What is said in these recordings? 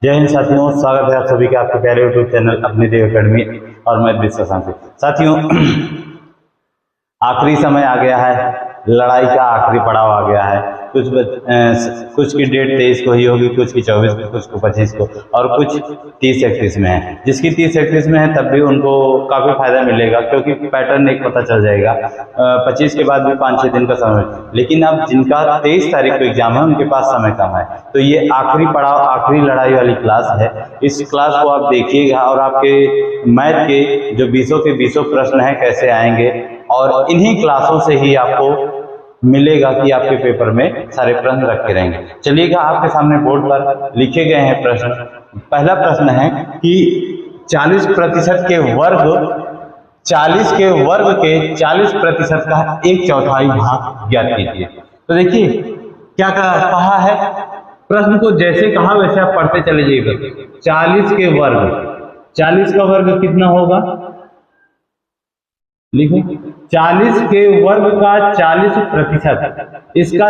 जय हिंद साथियों, स्वागत है आप सभी का आपके प्यारे यूट्यूब चैनल अपनी देव अकेडमी और मैं विश्वास। साथियों, आखिरी समय आ गया है, लड़ाई का आखिरी पड़ाव आ गया है। कुछ की डेट 23 को ही होगी, कुछ की 24 को, कुछ को 25 को और कुछ 30-31 में है। जिसकी 30-31 में है तब भी उनको काफ़ी फायदा मिलेगा, क्योंकि पैटर्न एक पता चल जाएगा। 25 के बाद भी 5-6 दिन का समय, लेकिन अब जिनका 23 तारीख को एग्जाम है उनके पास समय कम है। तो ये आखिरी पड़ाव, आखिरी लड़ाई वाली क्लास है। इस क्लास को आप देखिएगा और आपके मैथ के जो 20 के 20 प्रश्न हैं कैसे आएंगे, और इन्हीं क्लासों से ही आपको मिलेगा कि आपके पेपर में सारे प्रश्न रखे रहेंगे। चलिएगा, आपके सामने बोर्ड पर लिखे गए हैं प्रश्न। पहला प्रश्न है कि 40% के वर्ग 40 के वर्ग के 40% का 1/4 भाग ज्ञात कीजिए। तो देखिए क्या कहा है, प्रश्न को जैसे कहा वैसे आप पढ़ते चले जाइएगा। 40 के वर्ग, 40 का वर्ग कितना होगा, लिखो 40 के वर्ग का 40%। इसका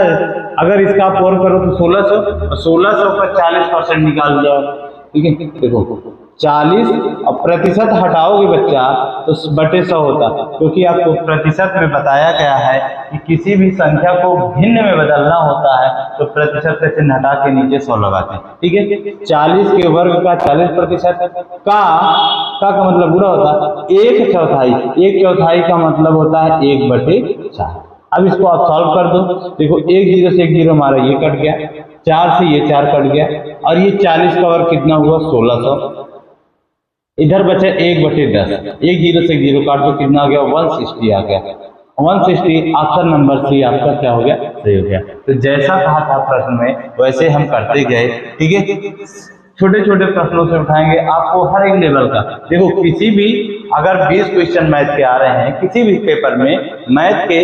अगर इसका आप और करो तो 1600 का 40% निकाल दो। ठीक है, देखो 40 और प्रतिशत हटाओगे बच्चा तो बटे 100 होता, क्योंकि आपको प्रतिशत में बताया गया है कि किसी भी संख्या को भिन्न में बदलना होता है तो प्रतिशत से चिन्ह हटा के नीचे 100 लगाते हैं। ठीक है, 40 के वर्ग का 40% का मतलब बुरा होता है 1/4। 1/4 का मतलब होता है 1/4। अब इसको आप सॉल्व कर दो। देखो 1 0 से 1 0 हमारा ये कट गया, 4 से ये 4 कट गया, और ये 40 का वर्ग कितना हुआ 1600। इधर बचा 1/10। 1 0 से 1 0 काट दो, कितना आ गया 160 आ गया। 160 ऑप्शन नंबर सी आपका क्या हो गया, सही हो गया। तो जैसा कहा था प्रश्न में वैसे हम करते गए। ठीक है, छोटे छोटे प्रश्नों से उठाएंगे आपको हर एक लेवल का। देखो किसी भी अगर 20 क्वेश्चन मैथ के आ रहे हैं, किसी भी पेपर में मैथ के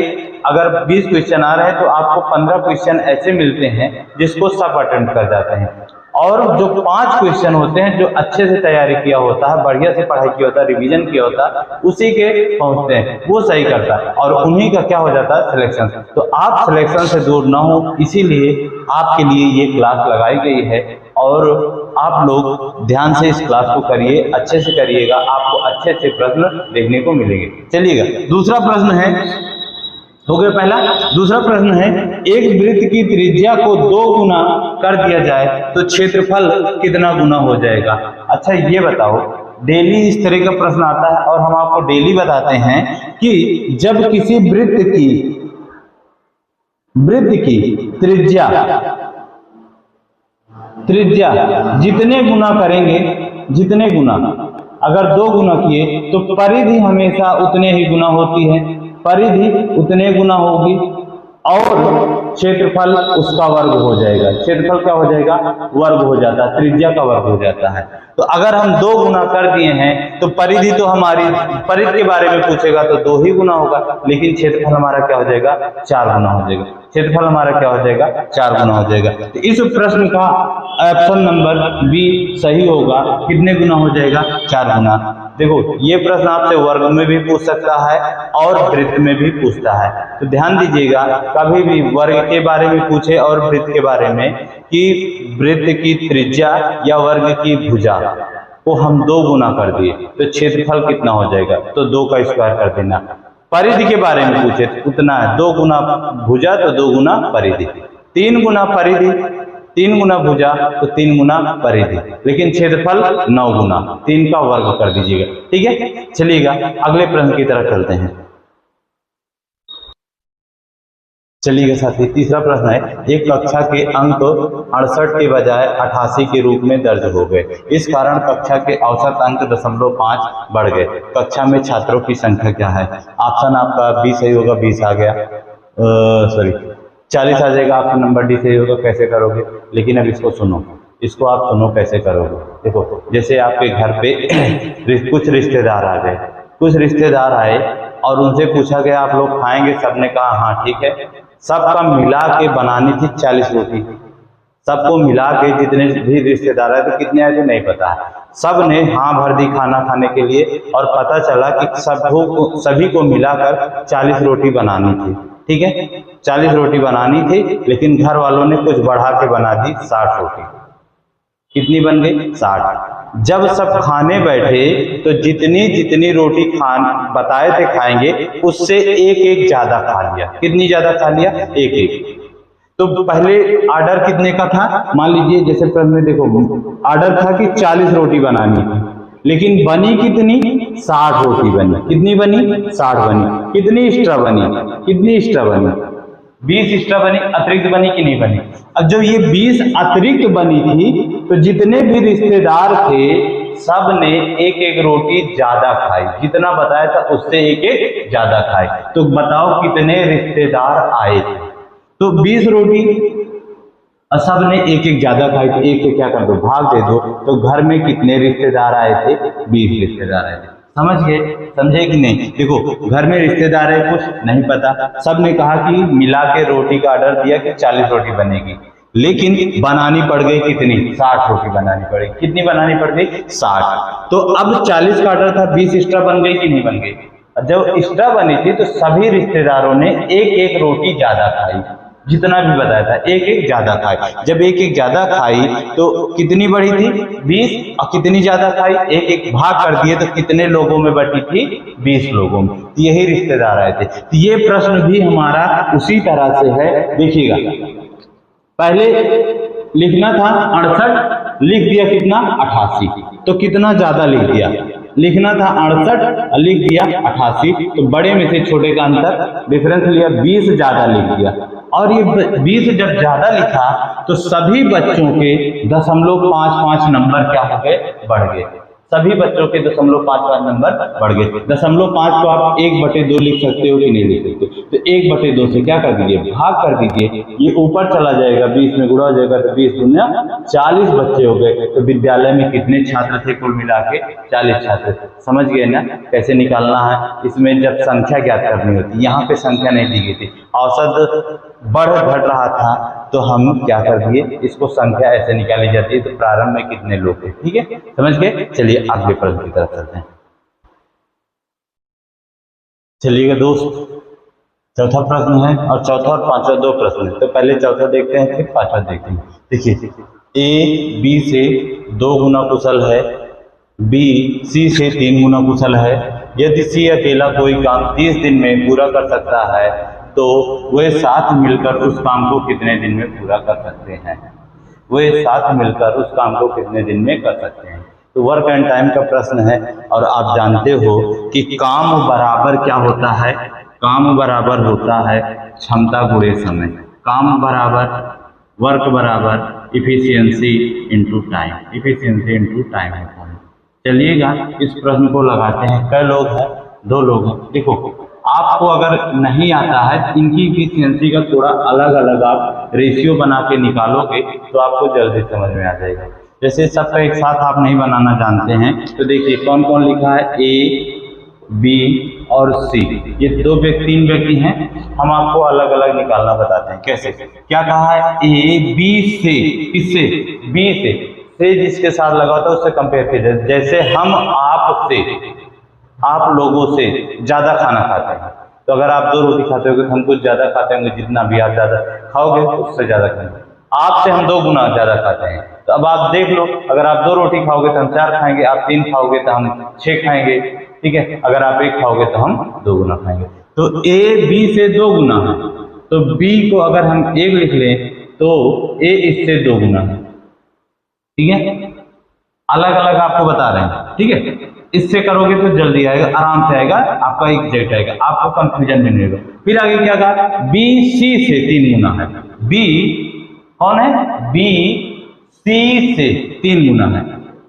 अगर 20 क्वेश्चन आ रहे हैं तो आपको 15 क्वेश्चन ऐसे मिलते हैं जिसको सब अटेम्प्ट कर जाते हैं, और जो 5 क्वेश्चन होते हैं जो अच्छे से तैयारी किया होता है, बढ़िया से पढ़ाई किया होता है, रिवीजन किया होता है, उसी के पहुंचते हैं, वो सही करता है, और उन्हीं का क्या हो जाता है सिलेक्शन। तो आप सिलेक्शन से दूर ना हो, इसीलिए आपके लिए ये क्लास लगाई गई है, और आप लोग ध्यान से इस क्लास को करिए, अच्छे से करिएगा, आपको अच्छे अच्छे प्रश्न देखने को मिलेंगे। चलिएगा, दूसरा प्रश्न है, हो गया पहला। दूसरा प्रश्न है, एक वृत्त की त्रिज्या को 2 गुना कर दिया जाए तो क्षेत्रफल कितना गुना हो जाएगा। अच्छा ये बताओ, डेली इस तरह का प्रश्न आता है और हम आपको डेली बताते हैं कि जब किसी वृत्त की त्रिज्या जितने गुना करेंगे, जितने गुना अगर 2 गुना किए तो परिधि हमेशा उतने ही गुना होती है, परिधि उतने गुना होगी, और क्षेत्रफल उसका वर्ग हो जाएगा। क्षेत्रफल क्या हो जाएगा, वर्ग हो जाता है, त्रिज्या का वर्ग हो जाता है। तो अगर हम 2 गुना कर दिए हैं तो परिधि तो हमारी, परिधि के बारे में पूछेगा तो 2 ही गुना होगा, लेकिन क्षेत्रफल हमारा क्या हो जाएगा 4 गुना हो जाएगा। क्षेत्रफल हमारा क्या हो जाएगा 4 गुना हो जाएगा। तो इस प्रश्न का ऑप्शन नंबर बी सही होगा। कितने गुना हो जाएगा 4 गुना। देखो ये प्रश्न आपसे वर्ग में भी पूछ सकता है और वृत्त में भी पूछता है, तो ध्यान दीजिएगा, कभी भी वर्ग के बारे में पूछे और वृत्त के बारे में कि वृत्त की त्रिज्या या वर्ग की भुजा को हम 2 गुना कर दिए तो क्षेत्रफल कितना हो जाएगा, तो 2 का स्क्वायर कर देना। परिधि के बारे में पूछे तो उतना है, 2 गुना भुजा तो 2 गुना परिधि, 3 गुना परिधि, 3 गुना भुजा तो 3 गुना परिधि, लेकिन क्षेत्रफल 9 गुना, 3 का वर्ग कर दीजिएगा। ठीक है, चलिएगा अगले प्रश्न की तरफ चलते हैं। चलिएगा साथी, तीसरा प्रश्न है, एक कक्षा के अंक 68 के बजाय 88 के रूप में दर्ज हो गए, इस कारण कक्षा के औसत अंक 0.5 बढ़ गए, कक्षा में छात्रों की संख्या क्या है। ऑप्शन आपका बी सही होगा, 20 आ गया, सॉरी 40 आ जाएगा। ऑप्शन नंबर डी सही होगा। कैसे करोगे, लेकिन अब इसको सुनो, इसको आप सुनो कैसे करोगे। देखो जैसे आपके घर पे कुछ रिश्तेदार आ गए, कुछ रिश्तेदार आए और उनसे पूछा गया आप लोग खाएंगे, सबने कहा हाँ ठीक है। सबका मिला के बनानी थी 40 रोटी, सबको मिला के जितने भी रिश्तेदार आए तो कितने आए थे नहीं पता है, सब ने हाँ भर दी खाना खाने के लिए, और पता चला कि सभी को मिलाकर 40 रोटी बनानी थी। ठीक है, 40 रोटी बनानी थी, लेकिन घर वालों ने कुछ बढ़ा के बना दी 60 रोटी। कितनी बन गई 60। जब सब खाने बैठे तो जितनी जितनी रोटी बताए थे खाएंगे उससे एक एक ज्यादा खा लिया। कितनी ज्यादा खा लिया? एक एक। तो पहले ऑर्डर कितने का था? मान लीजिए जैसे प्रश्न में देखो ऑर्डर था कि 40 रोटी बनानी थी, लेकिन बनी कितनी? 60 रोटी बनी। कितनी बनी? 60 बनी। कितनी एक्स्ट्रा बनी? कितनी एक्स्ट्रा बनी? 20 एक्स्ट्रा बनी। अतिरिक्त बनी कि नहीं बनी? अब जब ये 20 अतिरिक्त बनी थी तो जितने भी रिश्तेदार थे सब ने एक एक रोटी ज्यादा खाई। जितना बताया था उससे एक एक ज्यादा खाई। तो बताओ कितने रिश्तेदार आए थे? तो 20 रोटी और सब ने एक एक ज्यादा खाई। तो एक से क्या कर दो? भाग दे दो। तो घर में कितने रिश्तेदार आए थे? 20 रिश्तेदार आए थे। समझ गए? समझे कि नहीं? देखो घर में रिश्तेदार है, कुछ नहीं पता, सब ने कहा कि मिला के रोटी का ऑर्डर दिया कि 40 रोटी बनेगी, लेकिन बनानी पड़ गई कितनी? 60 रोटी बनानी पड़ी। कितनी बनानी पड़ गई? 60। तो अब 40 का ऑर्डर था, 20 एक्स्ट्रा बन गई कि नहीं बन गई? जब एक्स्ट्रा बनी थी तो सभी रिश्तेदारों ने एक एक रोटी ज्यादा खाई। जितना भी बताया था एक एक ज्यादा खाई। जब एक एक ज्यादा खाई तो कितनी बढ़ी थी? 20। और कितनी ज्यादा खाई? एक एक भाग कर दिए तो कितने लोगों में बटी थी? 20 लोगों में। तो यही रिश्तेदार आए थे। तो ये प्रश्न भी हमारा उसी तरह से है। देखिएगा पहले लिखना था 68, लिख दिया कितना? 88। तो कितना ज्यादा लिख दिया? लिखना था 68, लिख दिया 88। तो बड़े में से छोटे का अंतर डिफरेंस लिया, 20 ज्यादा लिख दिया। और ये 20 जब ज्यादा लिखा तो सभी बच्चों के 0.55 नंबर क्या हो गए? बढ़ गए। सभी बच्चों के 0.55 नंबर बढ़ गए। 0.5 को आप 1/2 लिख सकते हो कि नहीं लिख सकते? तो 1/2 से क्या कर दीजिए? भाग कर दीजिए। ये ऊपर चला जाएगा, 20 में गुणा हो जाएगा तो 20 दूना 40 बच्चे हो गए। तो विद्यालय में कितने छात्र थे कुल मिला के? 40 छात्र। समझ गए ना कैसे निकालना है? इसमें जब संख्या ज्ञात करनी होती, यहाँ पे संख्या नहीं दी गई थी, औसत बढ़ घट रहा था तो हम क्या कर दिए? इसको संख्या ऐसे निकाली जाती है। तो प्रारंभ में कितने लोग थे? ठीक है, समझ गए? चलिए अगले प्रश्न की तरफ चलते हैं। चलिएगा दोस्त, चौथा प्रश्न है और चौथा और पांचवा 2 प्रश्न है। तो पहले चौथा देखते हैं फिर पांचवा देखते हैं। देखिए ए बी से 2 गुना कुशल है, बी सी से 3 गुना कुशल है। यदि सी अकेला कोई काम 30 दिन में पूरा कर सकता है तो वे साथ मिलकर उस काम को कितने दिन में पूरा कर सकते हैं? वे साथ मिलकर उस काम को कितने दिन में कर सकते हैं? तो वर्क एंड टाइम का प्रश्न है और आप जानते हो कि काम बराबर क्या होता है? काम बराबर होता है क्षमता गुणे समय। काम बराबर वर्क बराबर efficiency into time. Efficiency into time होता है। चलिएगा इस प्रश्न को लगाते हैं। कई लोग हैं? 2 लोग हैं। देखो आपको अगर नहीं आता है इनकी इफिशियंसी का थोड़ा अलग अलग आप रेशियो बना के निकालोगे तो आपको जल्दी समझ में आ जाएगा। जैसे सबका एक साथ आप नहीं बनाना जानते हैं तो देखिए कौन कौन लिखा है? ए बी और सी। ये 3 व्यक्ति हैं। हम आपको अलग अलग निकालना बताते हैं। कैसे? क्या कहा है? ए बी से। किससे? बी से जिसके साथ लगा होता है उससे कंपेयर कीजिए। जैसे हम आप लोगों से ज्यादा खाना खाते हैं, तो अगर आप 2 रोटी खाते होगे तो हम कुछ ज्यादा खाते होंगे। जितना भी आप ज्यादा खाओगे उससे ज्यादा खाएंगे। आपसे हम 2 गुना ज्यादा खाते हैं। तो अब आप देख लो, अगर आप 2 रोटी खाओगे तो हम 4 खाएंगे, आप 3 खाओगे तो हम 6 खाएंगे। ठीक है, अगर आप 1 खाओगे तो हम 2 गुना खाएंगे। तो ए बी से 2 गुना है, तो बी को अगर हम 1 लिख लें तो ए इससे 2 गुना है। ठीक है, अलग अलग आपको बता रहे हैं। ठीक है, इससे करोगे तो जल्दी आएगा, आराम से आएगा, आपका एग्जैक्ट आएगा, आपको कंफ्यूजन नहीं होगा। फिर आगे क्या कहा? बी सी से 3 गुना है। बी कौन है? बी सी से 3 गुना है।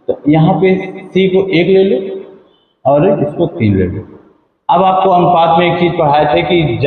तो यहाँ पे सी को 1 ले लो और इसको 3 ले लो। अब आपको अनुपात में एक चीज पढ़ाए थे कि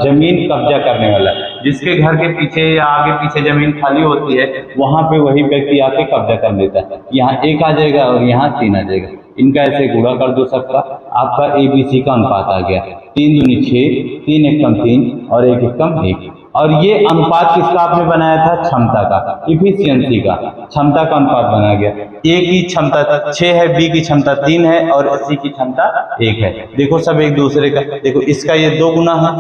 जमीन कब्जा करने वाला, जिसके घर के पीछे या आगे पीछे जमीन खाली होती है वहां पे वही व्यक्ति आके कब्जा कर लेता है। यहाँ 1 आ जाएगा और यहाँ 3 आ जाएगा। इनका ऐसे गुणा कर दो सबका, आपका ABC का अनुपात आ गया। 3 दूनी 6, 3 एकम 3 और 1 एकम 1। और ये अनुपात किसका आपने बनाया था? क्षमता का, इफिशियंसी का, क्षमता का अनुपात बना गया। ए की क्षमता 6 है, बी की क्षमता 3 है और सी की क्षमता 1 है। देखो सब एक दूसरे का, देखो इसका ये 2 गुना है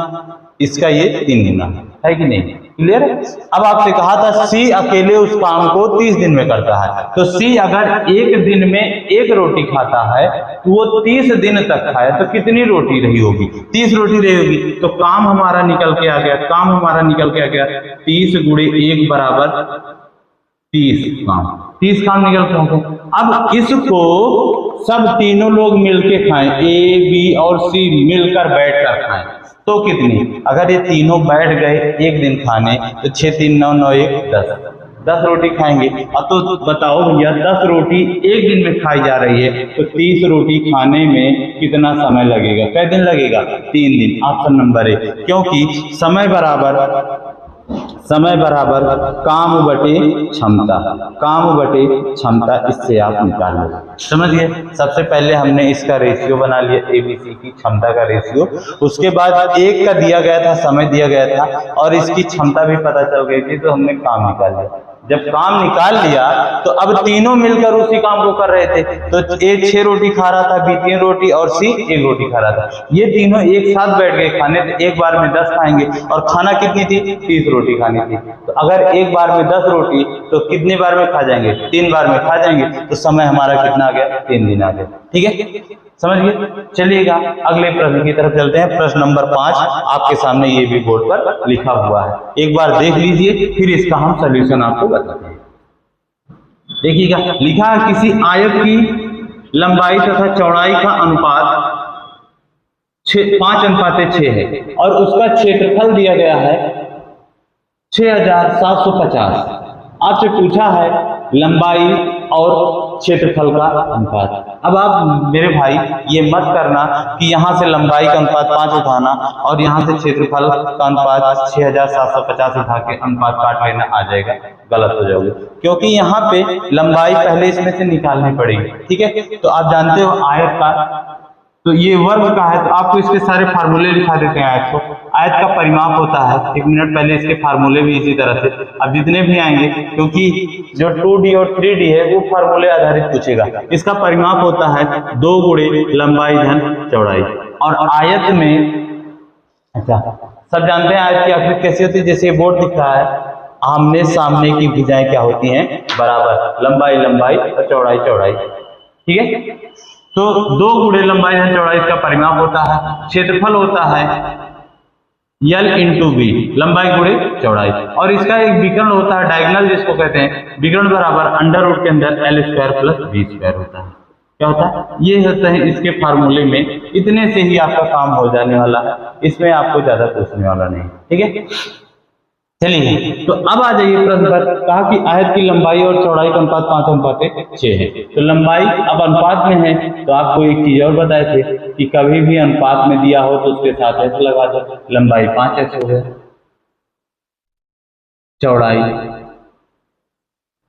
इसका ये 3 गुना है कि नहीं? क्लियर है? अब आपसे कहा था सी अकेले उस काम को 30 दिन में करता है, तो सी अगर एक दिन में 1 रोटी खाता है तो वो 30 दिन तक खाए तो कितनी रोटी रही होगी? 30 रोटी रही होगी। तो काम हमारा निकल के आ गया, काम हमारा निकल के आ गया 30 गुणे 1 बराबर 30 काम निकल के आ गया। अब इसको सब तीनों लोग मिलके खाएं, ए बी और सी मिलकर बैठकर खाएं तो कितनी? अगर ये तीनों बैठ गए एक दिन खाने तो 6 3 9 9 1 10 रोटी खाएंगे। अब तो बताओ भैया 10 रोटी एक दिन में खाई जा रही है तो 30 रोटी खाने में कितना समय लगेगा? कै दिन लगेगा? 3 दिन। ऑप्शन नंबर 1, क्योंकि समय बराबर काम बटे क्षमता, काम बटे क्षमता, इससे आप निकाल लो। समझ गए? सबसे पहले हमने इसका रेशियो बना लिया, एबीसी की क्षमता का रेशियो। उसके बाद 1 का दिया गया था, समय दिया गया था और इसकी क्षमता भी पता चल गई थी, तो हमने काम निकाल लिया। जब काम निकाल लिया तो अब तीनों मिलकर उसी काम को कर रहे थे। तो ए 6 रोटी खा रहा था, बी 3 रोटी और सी 1 रोटी खा रहा था। ये तीनों एक साथ बैठ गए खाने, तो एक बार में 10 खाएंगे और खाना कितनी थी? 30 रोटी खानी थी। तो अगर एक बार में 10 रोटी तो कितनी बार में खा जाएंगे? 3 बार में खा जाएंगे। तो समय हमारा कितना आ गया? 3 दिन आ गया। ठीक है, समझ गए? चलिएगा अगले प्रश्न की तरफ चलते हैं। प्रश्न नंबर 5 आपके सामने ये भी बोर्ड पर लिखा हुआ है, एक बार देख लीजिए, फिर इसका हम सॉल्यूशन आपको बताते हैं। देखिएगा, लिखा है किसी आयत की लंबाई तथा चौड़ाई का अनुपात 5:6 है और उसका क्षेत्रफल दिया गया है 6750। आपसे पूछा है लंबाई और क्षेत्रफल का अनुपात। अब आप मेरे भाई ये मत करना कि यहाँ से लंबाई का अनुपात 5 उठाना और यहाँ से क्षेत्रफल का अनुपात 6750 उठा के अनुपात काट लेना, आ जाएगा, गलत हो जाओगे, क्योंकि यहाँ पे लंबाई पहले इसमें से निकालनी पड़ेगी। ठीक है, तो आप जानते हो आयत का, तो ये वर्ग का है, तो आपको इसके सारे फार्मूले लिखा देते हैं आयत को। आयत का परिमाप होता है, 1 मिनट पहले इसके फार्मूले भी इसी तरह से, अब जितने भी आएंगे, क्योंकि जो 2D और 3D है वो फार्मूले आधारित पूछेगा। इसका परिमाप होता है 2 गुणे लंबाई धन चौड़ाई। और आयत में, अच्छा सब जानते हैं आयत की आकृति कैसी होती है? जैसे बोर्ड दिख रहा है, आमने सामने की भुजाएं क्या होती हैं? बराबर, लंबाई और चौड़ाई। ठीक है, तो 2 गुणे लंबाई धन चौड़ाई इसका परिमाप होता है। क्षेत्रफल होता है L × B, लंबाई गुणे चौड़ाई, और इसका एक विकर्ण होता है डायगोनल जिसको कहते हैं, विकर्ण बराबर √ के अंदर L² + B² होता है। क्या होता है? ये होता है इसके फार्मूले में। इतने से ही आपका काम हो जाने वाला है, इसमें आपको ज्यादा पूछने वाला नहीं। ठीक है, चलिए तो अब आ जाइए प्रश्न पर। कहा कि आयत की लंबाई और चौड़ाई का अनुपात 5:6 है। तो लंबाई अब अनुपात में है, तो आपको एक चीज और बताए थे कि कभी भी अनुपात में दिया हो तो उसके साथ ऐसे लगा दो, लंबाई 5x हो गया, चौड़ाई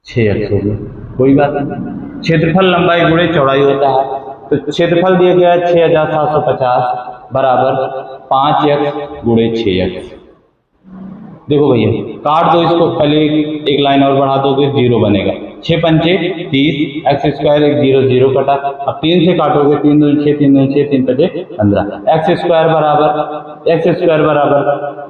6x हो गया, कोई बात नहीं। क्षेत्रफल लंबाई गुणे चौड़ाई होता है, तो क्षेत्रफल दिया गया है 6750 बराबर 5x गुणे 6x। देखो भैया काट दो इसको, पहले एक लाइन और बढ़ा दोगे 0 बनेगा, 6 पंचे 30, x² एक 0 0 कटा। अब 3 से काटोगे, 3 दूनी 6, 3 दूनी 6, 3 पंचे 15, x² बराबर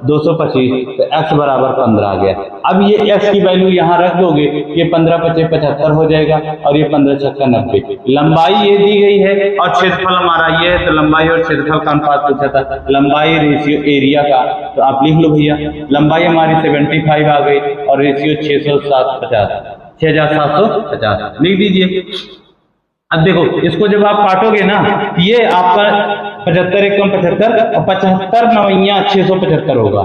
225, तो x बराबर 15 आ गया। अब ये x की वैल्यू यहाँ रख दोगे, ये 15 पंचे 75 हो जाएगा और ये 15 छक्का 90। लंबाई ये दी गई है और क्षेत्रफल हमारा ये है, तो लंबाई और क्षेत्रफल का अनुपात पूछा था, लंबाई रेशियो एरिया का, तो आप लिख लो भैया, लंबाई हमारी 75 आ गई और रेशियो 6750 लिख दीजिए। अब देखो इसको जब आप काटोगे ना, ये आपका 75 × 75 और 75 9 675 होगा,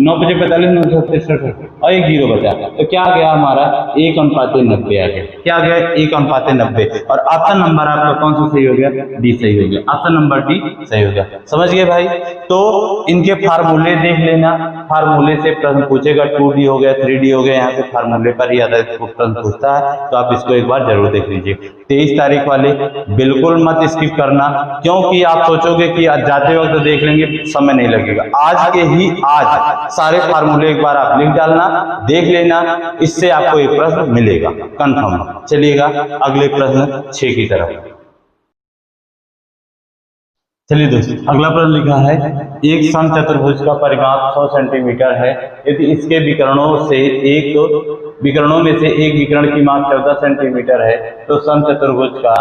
9 × 45 967 और एक 0 बचा, तो क्या आ गया हमारा 1:90 आ गया। क्या आ गया? 1:90। और ऑप्शन नंबर आपका कौन सा सही हो गया? डी सही हो गया, ऑप्शन नंबर डी सही हो गया। समझ गए भाई? तो इनके फार्मूले देख लेना, फार्मूले से प्रश्न पूछेगा, 2D हो गया 3D हो गया, यहाँ से फार्मूले पर ही आधारित प्रश्न पूछता है, तो आप इसको एक बार जरूर देख लीजिए। 23 तारीख वाले बिल्कुल मत स्किप करना, क्योंकि आप सोचोगे कि जाते वक्त देख लेंगे, समय नहीं लगेगा। आज के ही आज सारे फार्मूले एक बार आप लिख डालना, देख लेना, इससे आपको एक प्रश्न मिलेगा कंफर्म। चलिएगा अगले प्रश्न 6 की तरफ। चलिए दोस्तों, अगला प्रश्न लिखा है, एक समचतुर्भुज का परिमाप 100 सेंटीमीटर है। यदि इसके विकर्णों में से एक विकर्ण की माप 14 सेंटीमीटर है तो समचतुर्भुज का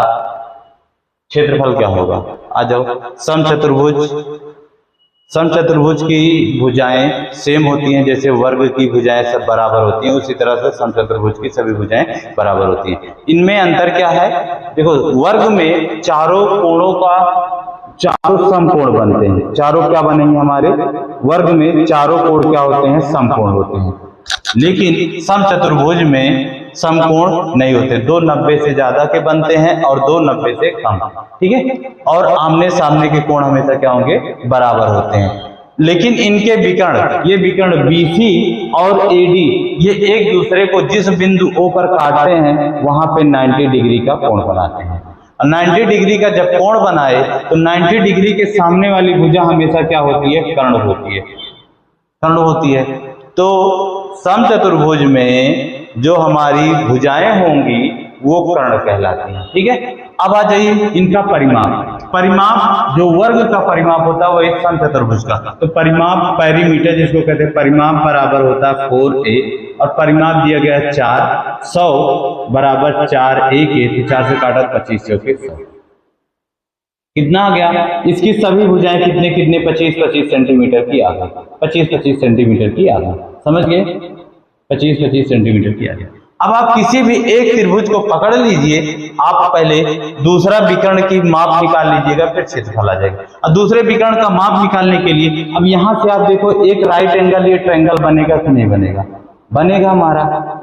क्षेत्रफल क्या होगा? आ जाओ। समचतुर्भुज की भुजाएं सेम होती हैं, जैसे वर्ग की भुजाएं सब बराबर होती हैं, उसी तरह से समचतुर्भुज की सभी भुजाएं बराबर होती हैं। इनमें अंतर क्या है? देखो, वर्ग में चारों कोणों का चारों समकोण बनते हैं। चारों क्या बनेंगे हमारे? वर्ग में चारों कोण क्या होते हैं? समकोण होते हैं। लेकिन समचतुर्भुज में समकोण नहीं होते, 2 90 से ज्यादा के बनते हैं और 2 90 से कम। ठीक है, और आमने सामने के कोण हमेशा क्या होंगे? बराबर होते हैं। लेकिन इनके ये विकर्ण BC और AD ये एक दूसरे को जिस बिंदु O पर काटते हैं वहां पे 90 डिग्री का कोण बनाते हैं। 90 डिग्री का जब कोण बनाए तो 90 डिग्री के सामने वाली भुजा हमेशा क्या होती है? कर्ण होती है। तो समचतुर्भुज में जो हमारी भुजाएं होंगी वो कर्ण कहलाती हैं। ठीक है, अब आ जाइए इनका परिमाप जो वर्ग का परिमाप होता है वो एक समचतुर्भुज का, तो परिमाप पेरीमीटर जिसको कहते हैं, परिमाप बराबर होता है 4a और परिमाप दिया गया है 4, 100 बराबर 4a के, तो 4 से काटा 25 चौके 100। कितना आ गया? इसकी सभी भुजाएं कितने 25 सेंटीमीटर की आ गई, 25 सेंटीमीटर की आ गई। समझ गए? 25 सेंटीमीटर की आ गई। अब आप किसी भी एक त्रिभुज को पकड़ लीजिए, आप पहले दूसरा विकर्ण की माप निकाल लीजिएगा, फिर क्षेत्रफल आ जाएगा। और दूसरे विकर्ण का माप निकालने के लिए अब यहां से आप देखो, एक राइट एंगल ये ट्रायंगल बनेगा कि नहीं बनेगा? बनेगा।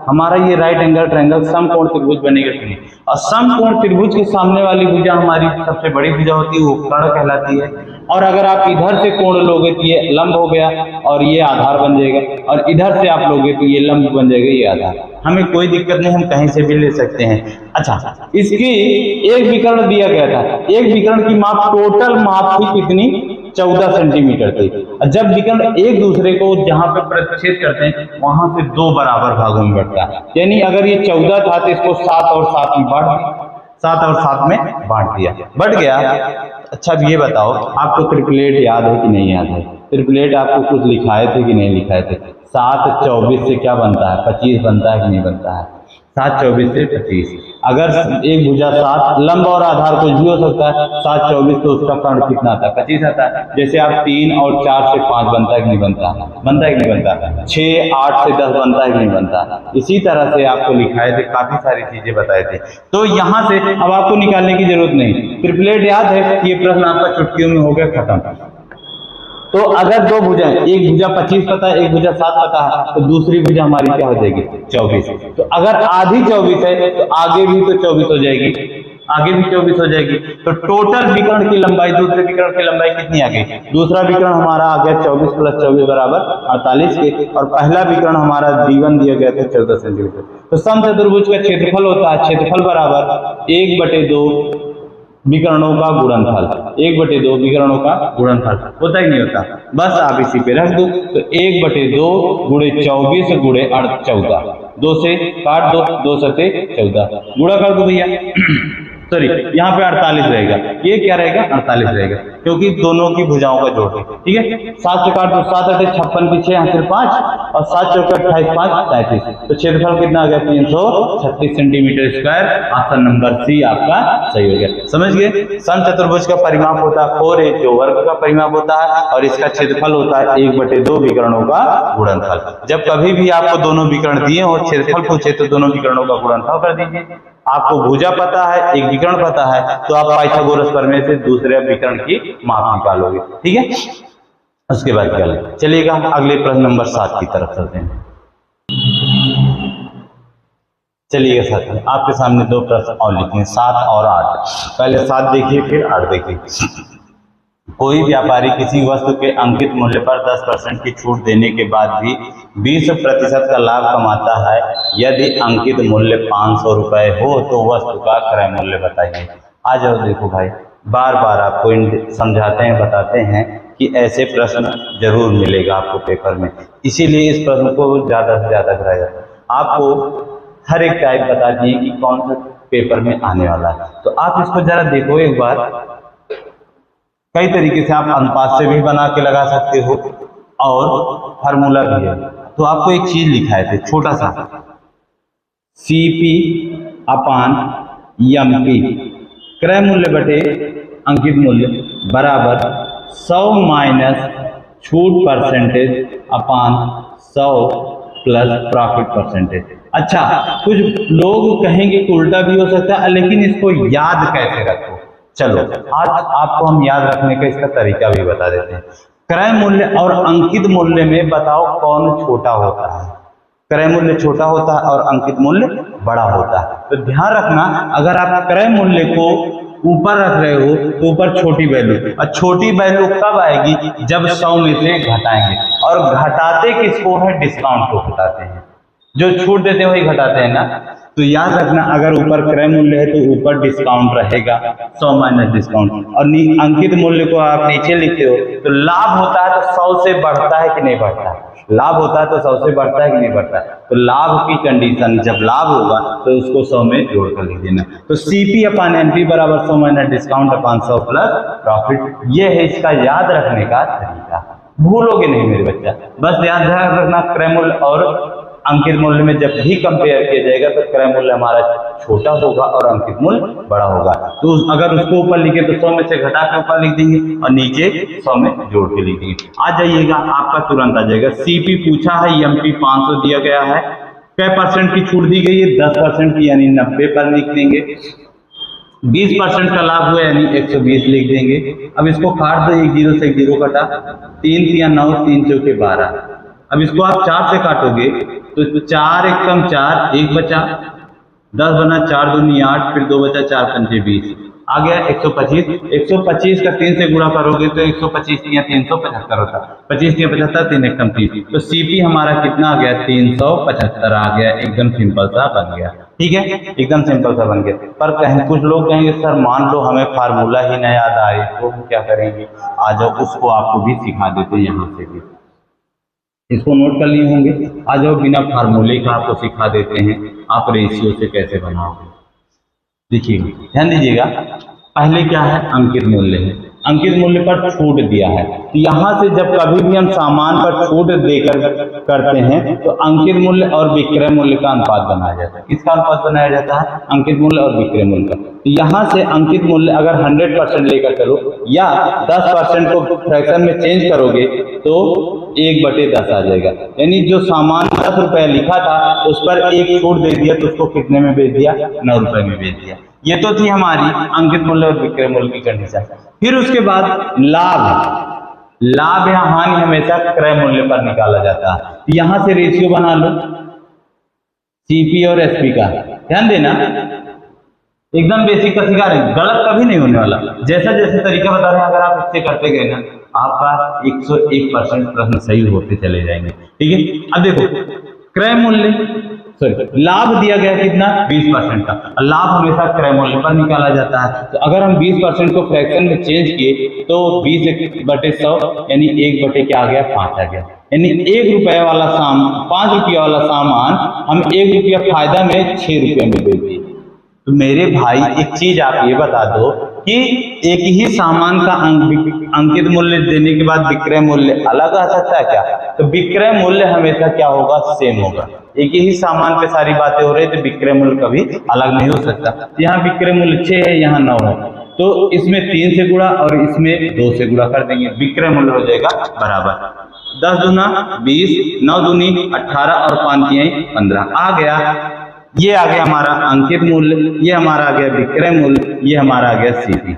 हमारा ये राइट एंगल ट्रायंगल समकोण त्रिभुज बनेगा कि नहीं? और समकोण त्रिभुज के सामने वाली भुजा हमारी सबसे बड़ी भुजा होती है, वो कर्ण कहलाती है। और अगर आप इधर से कोण लोगे तो ये लंब हो गया और ये आधार बन जाएगा, और इधर से आप लोगे तो ये लंब बन जाएगा, ये आधार। हमें कोई दिक्कत नहीं, हम कहीं से भी ले सकते हैं। अच्छा, इसकी एक विकर्ण दिया गया था, एक विकर्ण की माप, टोटल माप थी कितनी? 14 सेंटीमीटर थी। जब विकर्ण एक दूसरे को जहां पे प्रतिच्छेद करते हैं वहां से 2 बराबर भागों में बढ़ता है। यानी अगर ये 14 था तो इसको 7 और 7 में बांट दिया, बढ़ गया। अच्छा, अब ये बताओ, आपको ट्रिपलेट याद है कि नहीं याद है? ट्रिपलेट आपको कुछ लिखाए थे कि नहीं लिखाए थे? 7 24 से क्या बनता है? 25 बनता है कि नहीं बनता है? 7 24 से 25। अगर एक भुजा 7, लंब और आधार कुछ भी हो सकता है, 7 24 तो उसका कर्ण कितना आता है? 25 आता है। जैसे आप 3 और 4 से 5 बनता है कि नहीं बनता? बनता है कि नहीं बनता? 6 8 से 10 बनता है कि नहीं बनता? इसी तरह से आपको लिखाए थे, काफी सारी चीजें बताए थे। तो यहाँ से अब आपको निकालने की जरूरत नहीं। ट्रिपलेट याद है? ये प्रश्न आपका चुटकियों में हो गया खत्म। तो अगर 2 भुजाएं, एक भुजा 25 पता है, एक भुजा 7 पता है, तो दूसरी भुजा हमारी क्या हो जाएगी? 24। तो अगर आधी 24 है तो आगे भी तो 24 हो जाएगी, तो टोटल विकर्ण की लंबाई, दूसरे विकर्ण की लंबाई कितनी आ गई? दूसरा विकर्ण हमारा आ गया 24 + 24 बराबर 48 के, और पहला विकर्ण हमारा D1 दिया गया था 14 सेंटीमीटर। तो समचतुर्भुज का क्षेत्रफल होता है, क्षेत्रफल बराबर 1/2 विकर्णों का गुणनफल, 1/2 विकर्णों का गुणनफल होता ही नहीं होता? बस आप इसी पे रख दो, तो 1/2 गुणे 24 गुणे 14, 2 से काट दो, 2 7 14, गुणा कर दो भैया। सॉरी, यहाँ पे 48 रहेगा, ये क्या रहेगा? 48 रहेगा, क्योंकि दोनों की भुजाओं का जोड़ है। ठीक है, 7 से काट दो, 7 8 56 पीछे यहाँ सिर्फ 5 और 7 चौके 28 5 33। तो क्षेत्रफल कितना आ गया? 336 centimetre square. Option number C आपका सही हो गया। समझ गए? समचतुर्भुज का परिमाप होता है 4a, जो वर्ग का परिमाप होता है, और इसका क्षेत्रफल होता है 1/2 विकर्णों का गुणनफल। जब कभी भी आपको दोनों विकर्ण दिए हो, क्षेत्रफल पूछे, तो दोनों विकर्णों का गुणनफल कर दीजिए। आपको भुजा पता है, एक विकर्ण पता है, तो आप पाइथागोरस प्रमेय से दूसरे विकर्ण की माप निकालोगे। ठीक है, उसके बाद क्या चलिएगा? अगले प्रश्न नंबर 7 की तरफ चलते हैं। चलिएगा साथियों, आपके सामने 2 प्रश्न और लिखे हैं, 7 और 8। पहले 7 देखिए, फिर 8 देखिए। कोई व्यापारी किसी वस्तु के अंकित मूल्य पर 10% की छूट देने के बाद भी 20% का लाभ कमाता है। यदि अंकित मूल्य 500 रुपए हो तो वस्तु का क्रय मूल्य बताइए। आ जाओ, देखो भाई, बार बार आपको समझाते हैं, बताते हैं कि ऐसे प्रश्न जरूर मिलेगा आपको पेपर में, इसीलिए इस प्रश्न को ज्यादा से ज्यादा कराया जाता है। आपको हर एक टाइप बता दिए कि कौन सा पेपर में आने वाला है, तो आप इसको जरा देखो एक बार। कई तरीके से आप अनुपात से भी बना के लगा सकते हो और फार्मूला भी है। तो आपको एक चीज लिखा है छोटा सा, CP/MP क्रय मूल्य बटे अंकित मूल्य बराबर 100 माइनस छूट परसेंटेज अपान 100 प्लस प्रॉफिट परसेंटेज। अच्छा, कुछ लोग कहेंगे कि उल्टा भी हो सकता है, लेकिन इसको याद कैसे रखो, चलो आज आपको हम याद रखने का इसका तरीका भी बता देते हैं। क्रय मूल्य और अंकित मूल्य में बताओ कौन छोटा होता है? क्रय मूल्य छोटा होता है और अंकित मूल्य बड़ा होता है। तो ध्यान रखना, अगर आप क्रय मूल्य को ऊपर रख रहे हो तो ऊपर छोटी वैल्यू, और छोटी वैल्यू कब आएगी? जब 100 में से घटाएंगे। और घटाते किसको है? डिस्काउंट को घटाते हैं, जो छूट देते हैं वही घटाते हैं ना। तो याद रखना, अगर ऊपर क्रय मूल्य है तो ऊपर डिस्काउंट रहेगा 100 माइनस डिस्काउंट, और अंकित मूल्य को आप नीचे लिखते हो। तो लाभ होता है तो 100 से बढ़ता है कि नहीं बढ़ता है? लाभ होता है तो 100 से बढ़ता है कि नहीं बढ़ता है? तो लाभ की कंडीशन, जब लाभ होगा तो उसको 100 में जोड़ कर लिख देना। तो CP/MP बराबर 100 माइनस डिस्काउंट अपान 100 प्लस प्रॉफिट। ये है इसका याद रखने का तरीका, भूलोगे नहीं मेरे बच्चा। बस ध्यान रखना, क्रय मूल्य और अंकित मूल्य में जब भी कंपेयर किया जाएगा तो क्रय मूल्य हमारा छोटा होगा और अंकित मूल्य बड़ा होगा। तो अगर उसको ऊपर लिखे तो 100 में से घटा के ऊपर लिख देंगे और नीचे 100 में जोड़ के लिख देंगे। आ जाइएगा, आपका तुरंत आ जाएगा। CP पूछा है, MP 500 दिया गया है, कै परसेंट की छूट दी गई है? 10% की, यानी 90 पर लिख देंगे। 20% का लाभ हुआ यानी 120 लिख देंगे। अब इसको काट दो, 1 0 से 1 0 कटा, 3 3 9 3 4 12। अब इसको आप 4 से काटोगे तो 4 एकम 4, 1 बचा, 10 बना, 4 दूनी 8, फिर 2 बचा, 4 पंचे 20, आ गया 125। 125 का 3 से गुणा करोगे तो 125 3 375 होता, 25 3 75, 3 एकम 3। तो CP हमारा कितना आ गया? 375 आ गया। एकदम सिंपल सा बन गया, ठीक है, एकदम सिंपल सा बन गया। पर कुछ लोग कहेंगे सर मान लो हमें फार्मूला ही न याद आए तो क्या करेंगे? आ जाओ, उसको आपको भी सिखा देते हैं, यहाँ से भी इसको नोट कर लिए होंगे। आ जाओ, बिना फार्मूले का आपको सिखा देते हैं, आप रेशियो से कैसे बनाओगे। देखिए, ध्यान दीजिएगा, पहले क्या है? अंकित मूल्य है। अंकित मूल्य पर छूट दिया है, तो यहाँ से जब कभी भी हम सामान पर छूट देकर करते हैं तो अंकित मूल्य और विक्रय मूल्य का अनुपात बनाया जाता है। किसका अनुपात बनाया जाता है? अंकित मूल्य और विक्रय मूल्य का। तो यहाँ से अंकित मूल्य अगर 100% लेकर चलो या 10% को फ्रैक्शन में चेंज करोगे तो 1/10 आ जाएगा। यानी जो सामान 10 रुपया लिखा था उस पर एक छूट दे दिया तो उसको कितने में बेच दिया? 9 रुपए में बेच दिया। ये तो थी हमारी अंकित मूल्य और विक्रय मूल्य की कंडीशन। फिर उसके बाद लाभ या हानि हमेशा क्रय मूल्य पर निकाला जाता है। यहां से रेशियो बना लो CP और SP का, ध्यान देना, एकदम बेसिक का सिखा रहे हैं, गलत कभी नहीं होने वाला। जैसा जैसे तरीका बता रहे हैं, अगर आप इससे करते गए ना, आपका 101% प्रश्न सही होते चले जाएंगे, ठीक है। अब देखो, क्रय मूल्य लाभ दिया गया कितना? 20% का। लाभ हमेशा क्रय मूल्य पर निकाला जाता है। तो अगर हम 20% को फ्रैक्शन में चेंज किए तो 20/100 यानी 1/, क्या आ गया? 5 आ गया। यानी 1 रुपया वाला 5 रुपया वाला सामान हम 1 रुपया फायदा में 6 रुपये में बेच दिए। तो मेरे भाई एक चीज आप ये बता दो कि एक ही सामान का अंकित मूल्य देने के बाद विक्रय मूल्य अलग आ सकता है क्या? तो विक्रय मूल्य हमेशा क्या होगा? सेम होगा। एक ही सामान पे सारी बातें हो रही तो विक्रय मूल्य कभी अलग नहीं हो सकता। यहाँ विक्रय मूल्य 6 है, यहाँ 9 है, तो इसमें 3 से गुणा और इसमें 2 से गुणा कर देंगे, विक्रय मूल्य हो जाएगा बराबर 10 दूना 20, 9 दूनी 18 और 5 तिहाई 15 आ गया। ये आ गया हमारा अंकित मूल्य, ये हमारा आ गया विक्रय मूल्य, ये हमारा आ गया CP।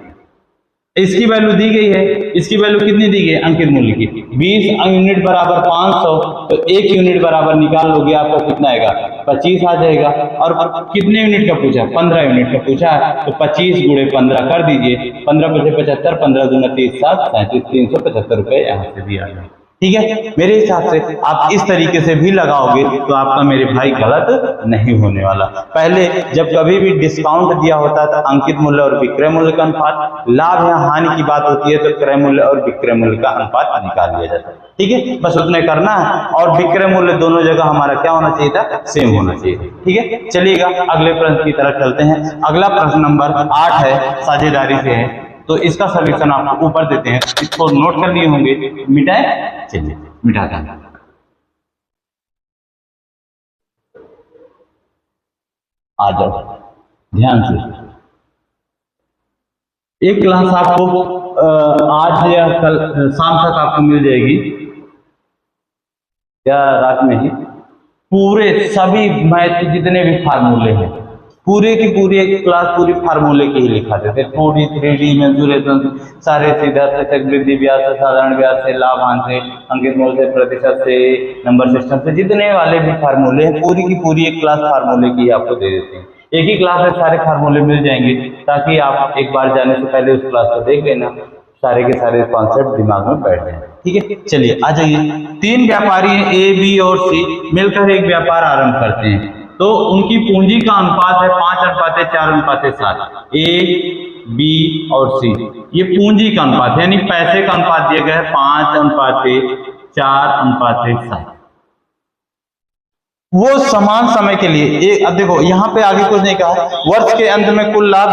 इसकी वैल्यू दी गई है, इसकी वैल्यू कितनी दी गई है? अंकित मूल्य की 20 यूनिट बराबर 500, तो 1 यूनिट बराबर निकाल लोगे आपको कितना आएगा? 25 आ जाएगा। और कितने यूनिट का पूछा? 15 यूनिट का पूछा है, तो 25 × 15 कर दीजिए, 15 × 75, 15 दूना 30, 7 37, 375 रुपए यहाँ से भी आ गए, ठीक है। मेरे हिसाब से आप इस तरीके से भी लगाओगे तो आपका मेरे भाई गलत नहीं होने वाला। पहले जब कभी भी डिस्काउंट दिया होता था अंकित मूल्य और विक्रय मूल्य का अनुपात, लाभ या हानि की बात होती है तो क्रय मूल्य और विक्रय मूल्य का अनुपात निकाल लिया जाता है, ठीक है। बस उतना करना है। और विक्रय मूल्य दोनों जगह हमारा क्या होना चाहिए था? सेम होना चाहिए, ठीक है। चलिएगा अगले प्रश्न की तरफ चलते हैं। अगला प्रश्न नंबर 8 है, साझेदारी से है। तो इसका सॉल्यूशन आपको ऊपर देते हैं, इसको नोट कर लिए होंगे, मिटाए, चलिए मिटाते हैं। आ जाओ ध्यान से, एक क्लास आपको आज या कल शाम तक आपको मिल जाएगी या रात में ही, पूरे सभी मैथ के जितने भी फार्मूले हैं, पूरे की पूरी एक क्लास पूरी फार्मूले की ही लिखाते थे, 2D 3D मेंसुरेशन, सारे सीधा से चक्रवृद्धि ब्याज से, साधारण ब्याज से, लाभांश से, अंकित मूल्य से, प्रतिशत से, नंबर सिस्टम से, जितने वाले भी फार्मूले हैं पूरी की पूरी एक क्लास फार्मूले की आपको दे देते हैं। एक ही क्लास में सारे फार्मूले मिल जाएंगे, ताकि आप एक बार जाने से पहले उस क्लास को देख लेना, सारे के सारे कॉन्सेप्ट दिमाग में बैठ जाए। ठीक है, चलिए आ जाइए। 3 व्यापारी हैं, ए, बी और सी, मिलकर एक व्यापार आरंभ करते हैं। तो उनकी पूंजी का अनुपात है 5:4:7। ए, बी और सी, ये पूंजी का अनुपात यानी पैसे का अनुपात दिया गया है 5:4:7। वो समान समय के लिए अब देखो यहाँ पे आगे कुछ नहीं कहा, वर्ष के अंत में कुल लाभ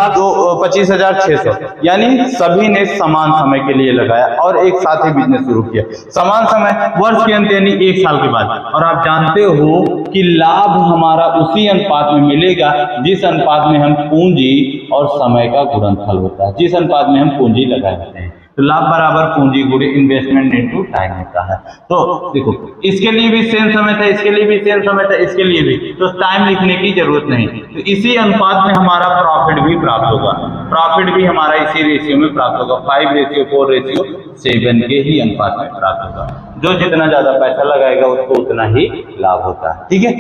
25,600, यानी सभी ने समान समय के लिए लगाया और एक साथ ही बिजनेस शुरू किया। समान समय वर्ष के अंत यानी 1 साल के बाद। और आप जानते हो कि लाभ हमारा उसी अनुपात में मिलेगा जिस अनुपात में हम पूंजी और समय का गुणनफल होता है, जिस अनुपात में हम पूंजी लगाए होते हैं। तो लाभ बराबर पूंजी गुणे इन्वेस्टमेंट इनटू टाइम होता है। तो देखो इसके लिए भी सेम समय था, इसके लिए भी सेम समय था, इसके लिए भी, तो टाइम लिखने की जरूरत नहीं। तो इसी अनुपात में हमारा प्रॉफिट भी प्राप्त होगा, प्रॉफिट भी हमारा इसी रेशियो में प्राप्त होगा, 5:4:7 के ही अनुपात में प्राप्त होगा। जो जितना ज्यादा पैसा लगाएगा उसको उतना ही लाभ होता है। ठीक है,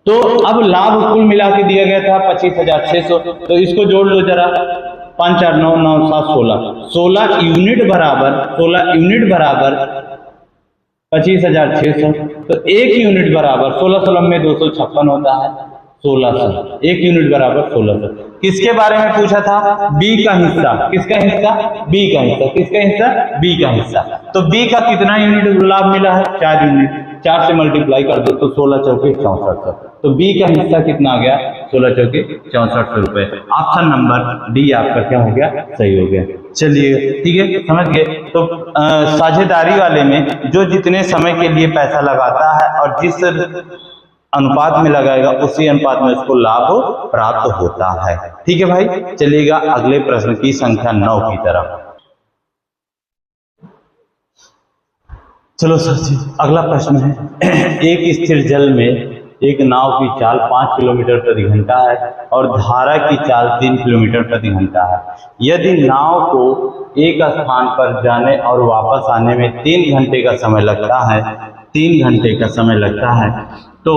तो अब लाभ कुल मिला के दिया गया था 25,600, तो इसको जोड़ लो जरा, 5 4 9 9 7 16 यूनिट बराबर 25,600। तो 1 यूनिट बराबर 16 में 256 होता है, 1600। 1 यूनिट बराबर 1600। किसके बारे में पूछा था? बी का हिस्सा। किसका हिस्सा? बी का हिस्सा। किसका हिस्सा? बी का हिस्सा। तो बी का कितना यूनिट लाभ मिला है? 4 यूनिट। 4 से मल्टीप्लाई कर दो तो 16 चौके 6400। तो बी का हिस्सा कितना आ गया? 16 चौके 6400 रुपए। ऑप्शन नंबर डी आपका क्या हो गया? सही हो गया। चलिए ठीक है, समझ गए। तो साझेदारी वाले में जो जितने समय के लिए पैसा लगाता है और जिस अनुपात में लगाएगा उसी अनुपात में उसको लाभ प्राप्त होता है। ठीक है भाई, चलिएगा अगले प्रश्न की संख्या 9 की तरफ। चलो सर जी, अगला प्रश्न है, एक स्थिर जल में एक नाव की चाल 5 किलोमीटर प्रति घंटा है और धारा की चाल 3 किलोमीटर प्रति घंटा है। यदि नाव को एक स्थान पर जाने और वापस आने में 3 घंटे का समय लगता है, 3 घंटे का समय लगता है, तो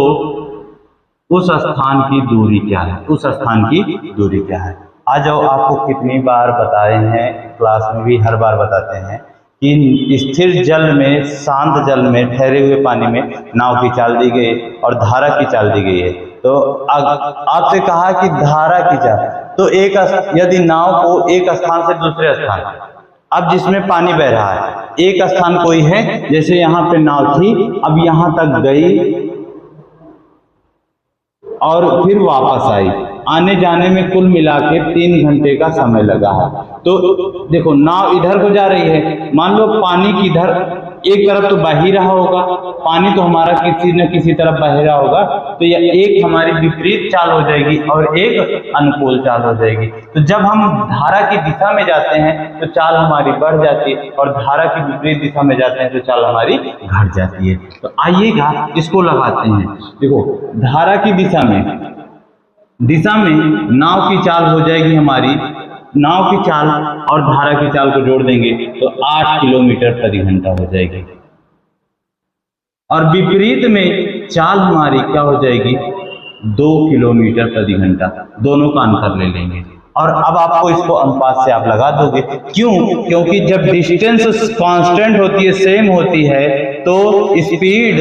उस स्थान की दूरी क्या है? उस स्थान की दूरी क्या है? आ जाओ, आपको कितनी बार बताए हैं, क्लास में भी हर बार बताते हैं कि स्थिर जल में, शांत जल में, ठहरे हुए पानी में नाव की चाल दी गई और धारा की चाल दी गई है। तो आपसे कहा कि धारा की चाल, तो यदि नाव को एक स्थान से दूसरे स्थान, अब जिसमें पानी बह रहा है, एक स्थान कोई है, जैसे यहाँ पे नाव थी, अब यहाँ तक गई और फिर वापस आई, आने जाने में कुल मिला के 3 घंटे का समय लगा है। तो देखो नाव इधर को जा रही है, मान लो पानी की इधर एक तरफ तो बह ही रहा होगा, पानी तो हमारा किसी न किसी तरफ बह रहा होगा, तो यह एक हमारी विपरीत चाल हो जाएगी और एक अनुकूल चाल हो जाएगी। तो जब हम धारा की दिशा में जाते हैं तो चाल हमारी बढ़ जाती है और धारा की विपरीत दिशा में जाते हैं तो चाल हमारी घट जाती है। तो आइएगा इसको लगाते हैं। देखो धारा की दिशा में नाव की चाल हो जाएगी हमारी, नाव की चाल और धारा की चाल को जोड़ देंगे तो 8 किलोमीटर प्रति घंटा हो जाएगी। और विपरीत में चाल हमारी क्या हो जाएगी? 2 किलोमीटर प्रति घंटा। दोनों का अंतर ले लेंगे और अब आपको इसको अनुपात से आप लगा दोगे। क्यों? क्योंकि जब डिस्टेंस कांस्टेंट होती है, सेम होती है, तो स्पीड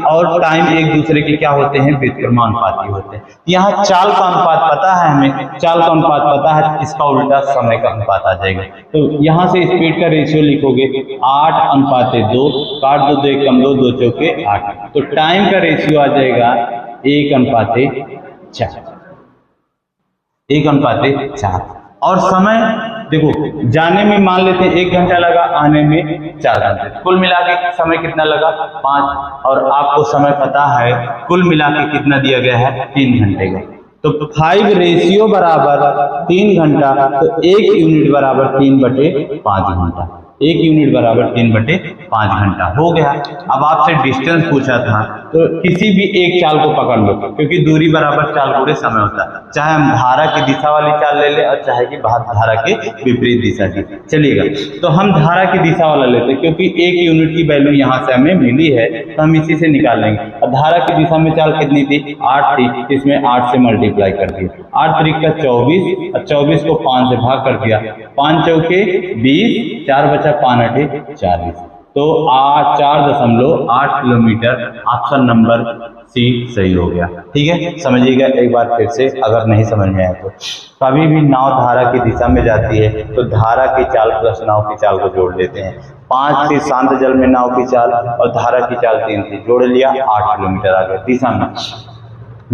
और टाइम एक दूसरे के क्या होते हैं? व्युत्क्रमानुपाती होते हैं। यहाँ चाल का अनुपात पता है हमें, चाल का अनुपात पता है, इसका उल्टा समय का अनुपात आ जाएगा। तो यहाँ से स्पीड का रेशियो लिखोगे 8:2, काट दो, 2 1 कम 2, 2 चौके 8। तो टाइम का रेशियो आ जाएगा 1:4, 1:4। और समय देखो जाने में मान लेते हैं 1 घंटा लगा, आने में 4 घंटे, कुल मिला के समय कितना लगा 5, और आपको समय पता है कुल मिला के कितना दिया गया है 3 घंटे का। तो 5 रेशियो बराबर 3 घंटा, तो 1 यूनिट बराबर 3/5 घंटा, 1 यूनिट बराबर 3/5 घंटा हो गया। अब आपसे डिस्टेंस पूछा था, तो किसी भी एक चाल को पकड़ लो, क्योंकि दूरी बराबर चाल गुणे समय होता है, चाहे हम धारा की दिशा वाली चाल ले लें और चाहे कि धारा के विपरीत दिशा की। चलिएगा, तो हम धारा की दिशा वाला लेते हैं, क्योंकि 1 यूनिट की वैल्यू यहाँ से हमें मिली है, तो हम इसी से निकाल लेंगे। और धारा की दिशा में चाल कितनी थी 8 थी, इसमें 8 से मल्टीप्लाई कर दिया, 8 त्रिक का 24, और 24 को 5 से भाग कर दिया, 5 चौके 20, 4 बचा 5 8 40, तो 4.8 किलोमीटर। ऑप्शन नंबर सी सही हो गया। ठीक है, समझिएगा एक बार फिर से अगर नहीं समझ में आया तो। कभी भी नाव धारा की दिशा में जाती है तो धारा की चाल प्लस नाव की चाल को जोड़ लेते हैं। 5 थी शांत जल में नाव की चाल और धारा की चाल 3 थी, जोड़ लिया 8 किलोमीटर आगे दिशा में।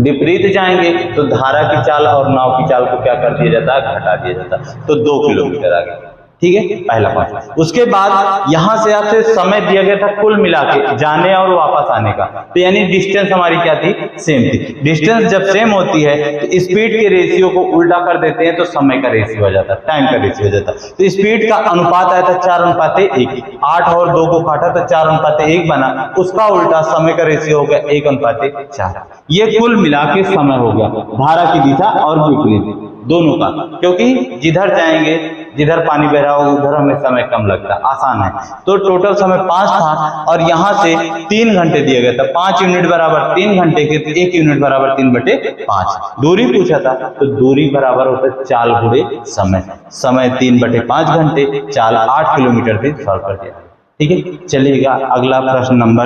विपरीत जाएंगे तो धारा की चाल और नाव की चाल को क्या कर दिया जाता है, घटा दिया जाता है, तो 2 किलोमीटर आगे। ठीक है, पहला पॉइंट। उसके बाद यहां से आपसे समय दिया गया था कुल मिला के जाने और वापस आने का, तो यानी डिस्टेंस हमारी क्या थी, सेम थी। डिस्टेंस जब सेम होती है तो स्पीड के रेशियो को उल्टा कर देते हैं, तो समय का रेशियो हो जाता है, टाइम का रेशियो हो जाता है। तो स्पीड का अनुपात आया था 4:1, 8 और 2 को काटा तो 4:1 बना, उसका उल्टा समय का रेशियो हो गया 1:4। ये कुल मिला के समय हो गया धारा की दिशा और विपरीत दोनों का, क्योंकि जिधर जाएंगे, जिधर पानी बह रहा हो उधर हमें समय कम लगता है, आसान है। तो टोटल समय 5 था और यहाँ से 3 घंटे दिया गया था, 5 यूनिट बराबर 3 घंटे के, तो 1 यूनिट बराबर 3/5। दूरी पूछा था तो दूरी बराबर होता है चाल गुणे समय, समय 3/5 घंटे, चाल 8 किलोमीटर थी, सॉल्व कर दिया। ठीक है, चलिएगा अगला प्रश्न नंबर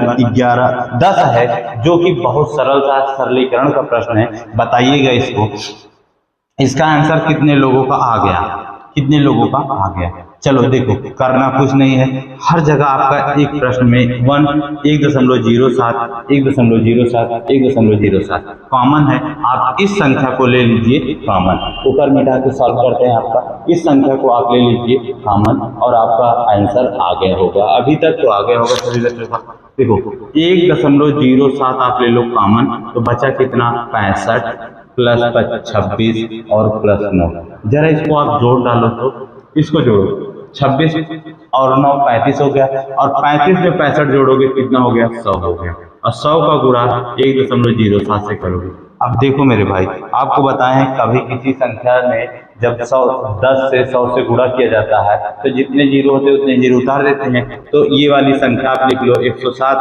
10 है, जो कि बहुत सरल सा सरलीकरण का प्रश्न है। बताइएगा इसको, इसका आंसर कितने लोगों का आ गया, कितने लोगों का आ गया। चलो देखो, करना कुछ नहीं है, हर जगह आपका एक प्रश्न में 1.07, 1.07, 1.07 कॉमन है। आप इस संख्या को ले लीजिए कॉमन, ऊपर मिटा के सॉल्व करते हैं, आपका इस संख्या को आप ले लीजिए कॉमन और आपका आंसर आ गया होगा। अभी तक तो आ गया होगा सभी बच्चों का। देखो 1.07 आप ले लो कॉमन, तो बचा कितना 65 प्लस 26 और प्लस 9। जरा इसको आप जोड़ डालो, तो इसको जोड़ो, 26 और 9 35 हो गया, और 35 में 65 जोड़ोगे कितना हो गया 100 हो गया, और 100 का गुणा 1.07 से करोगे। अब देखो मेरे भाई, आपको बताएं कभी किसी संख्या में जब 10 से 100 से गुणा किया जाता है तो जितने जीरो होते हैं उतने जीरो उतार देते हैं। तो ये वाली संख्या आप लिख लो 107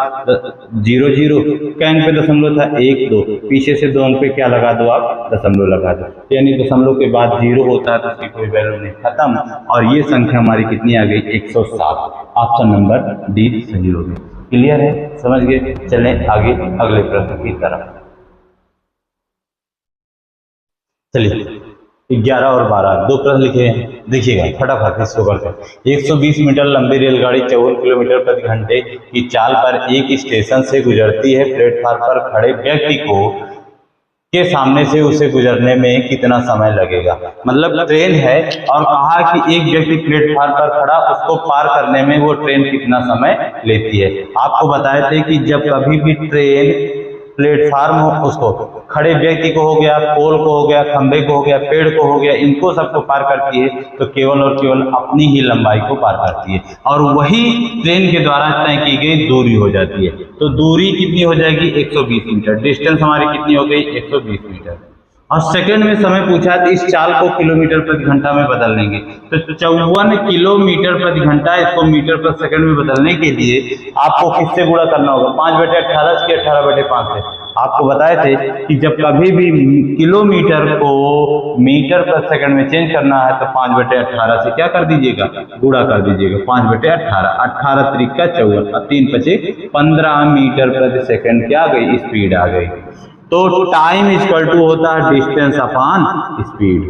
00, कैन पे दशमलव था 1 2, पीछे से 2 अंक पे क्या लगा दो आप, दशमलव लगा दो, यानी दशमलव के बाद जीरो होता है तो उसकी कोई वैल्यू नहीं, खत्म। और ये संख्या हमारी कितनी आ गई 107। ऑप्शन नंबर डी सही हो गई। क्लियर है, समझ गए। चलें आगे अगले प्रश्न की तरफ। चलिए 11 और 12 दो प्रश्न लिखे हैं, देखिएगा फटाफट इसको करते हैं। 120 मीटर लंबी रेलगाड़ी 54 किलोमीटर प्रति घंटे की चाल पर एक स्टेशन से गुजरती है। प्लेटफार्म पर खड़े व्यक्ति को के सामने से उसे गुजरने में कितना समय लगेगा। मतलब ट्रेन है और कहा कि एक व्यक्ति प्लेटफार्म पर खड़ा, उसको पार करने में वो ट्रेन कितना समय लेती है। आपको बताए थे कि जब कभी भी ट्रेन प्लेटफार्म हो, उसको खड़े व्यक्ति को हो गया, पोल को हो गया, खंबे को हो गया, पेड़ को हो गया, इनको सबको पार करती है तो केवल और केवल अपनी ही लंबाई को पार करती है, और वही ट्रेन के द्वारा तय की गई दूरी हो जाती है। तो दूरी कितनी हो जाएगी 120 मीटर, डिस्टेंस हमारी कितनी हो गई 120 मीटर। और सेकंड में समय पूछा तो इस चाल को किलोमीटर प्रति घंटा में बदल लेंगे, तो 54 किलोमीटर प्रति घंटा, इसको मीटर प्रति सेकंड में बदलने के लिए आपको किससे गुणा करना होगा 5/18 के 18/5 से। आपको बताए थे कि जब कभी भी किलोमीटर को मीटर प्रति सेकंड में चेंज करना है तो 5/18 से क्या कर दीजिएगा, गुणा कर दीजिएगा। 5/18, 18 त्रिक का 54 और 3 × 5 15 मीटर प्रति सेकंड क्या आ गई, स्पीड आ गई। तो टाइम इक्वल टू होता है डिस्टेंस अपॉन स्पीड,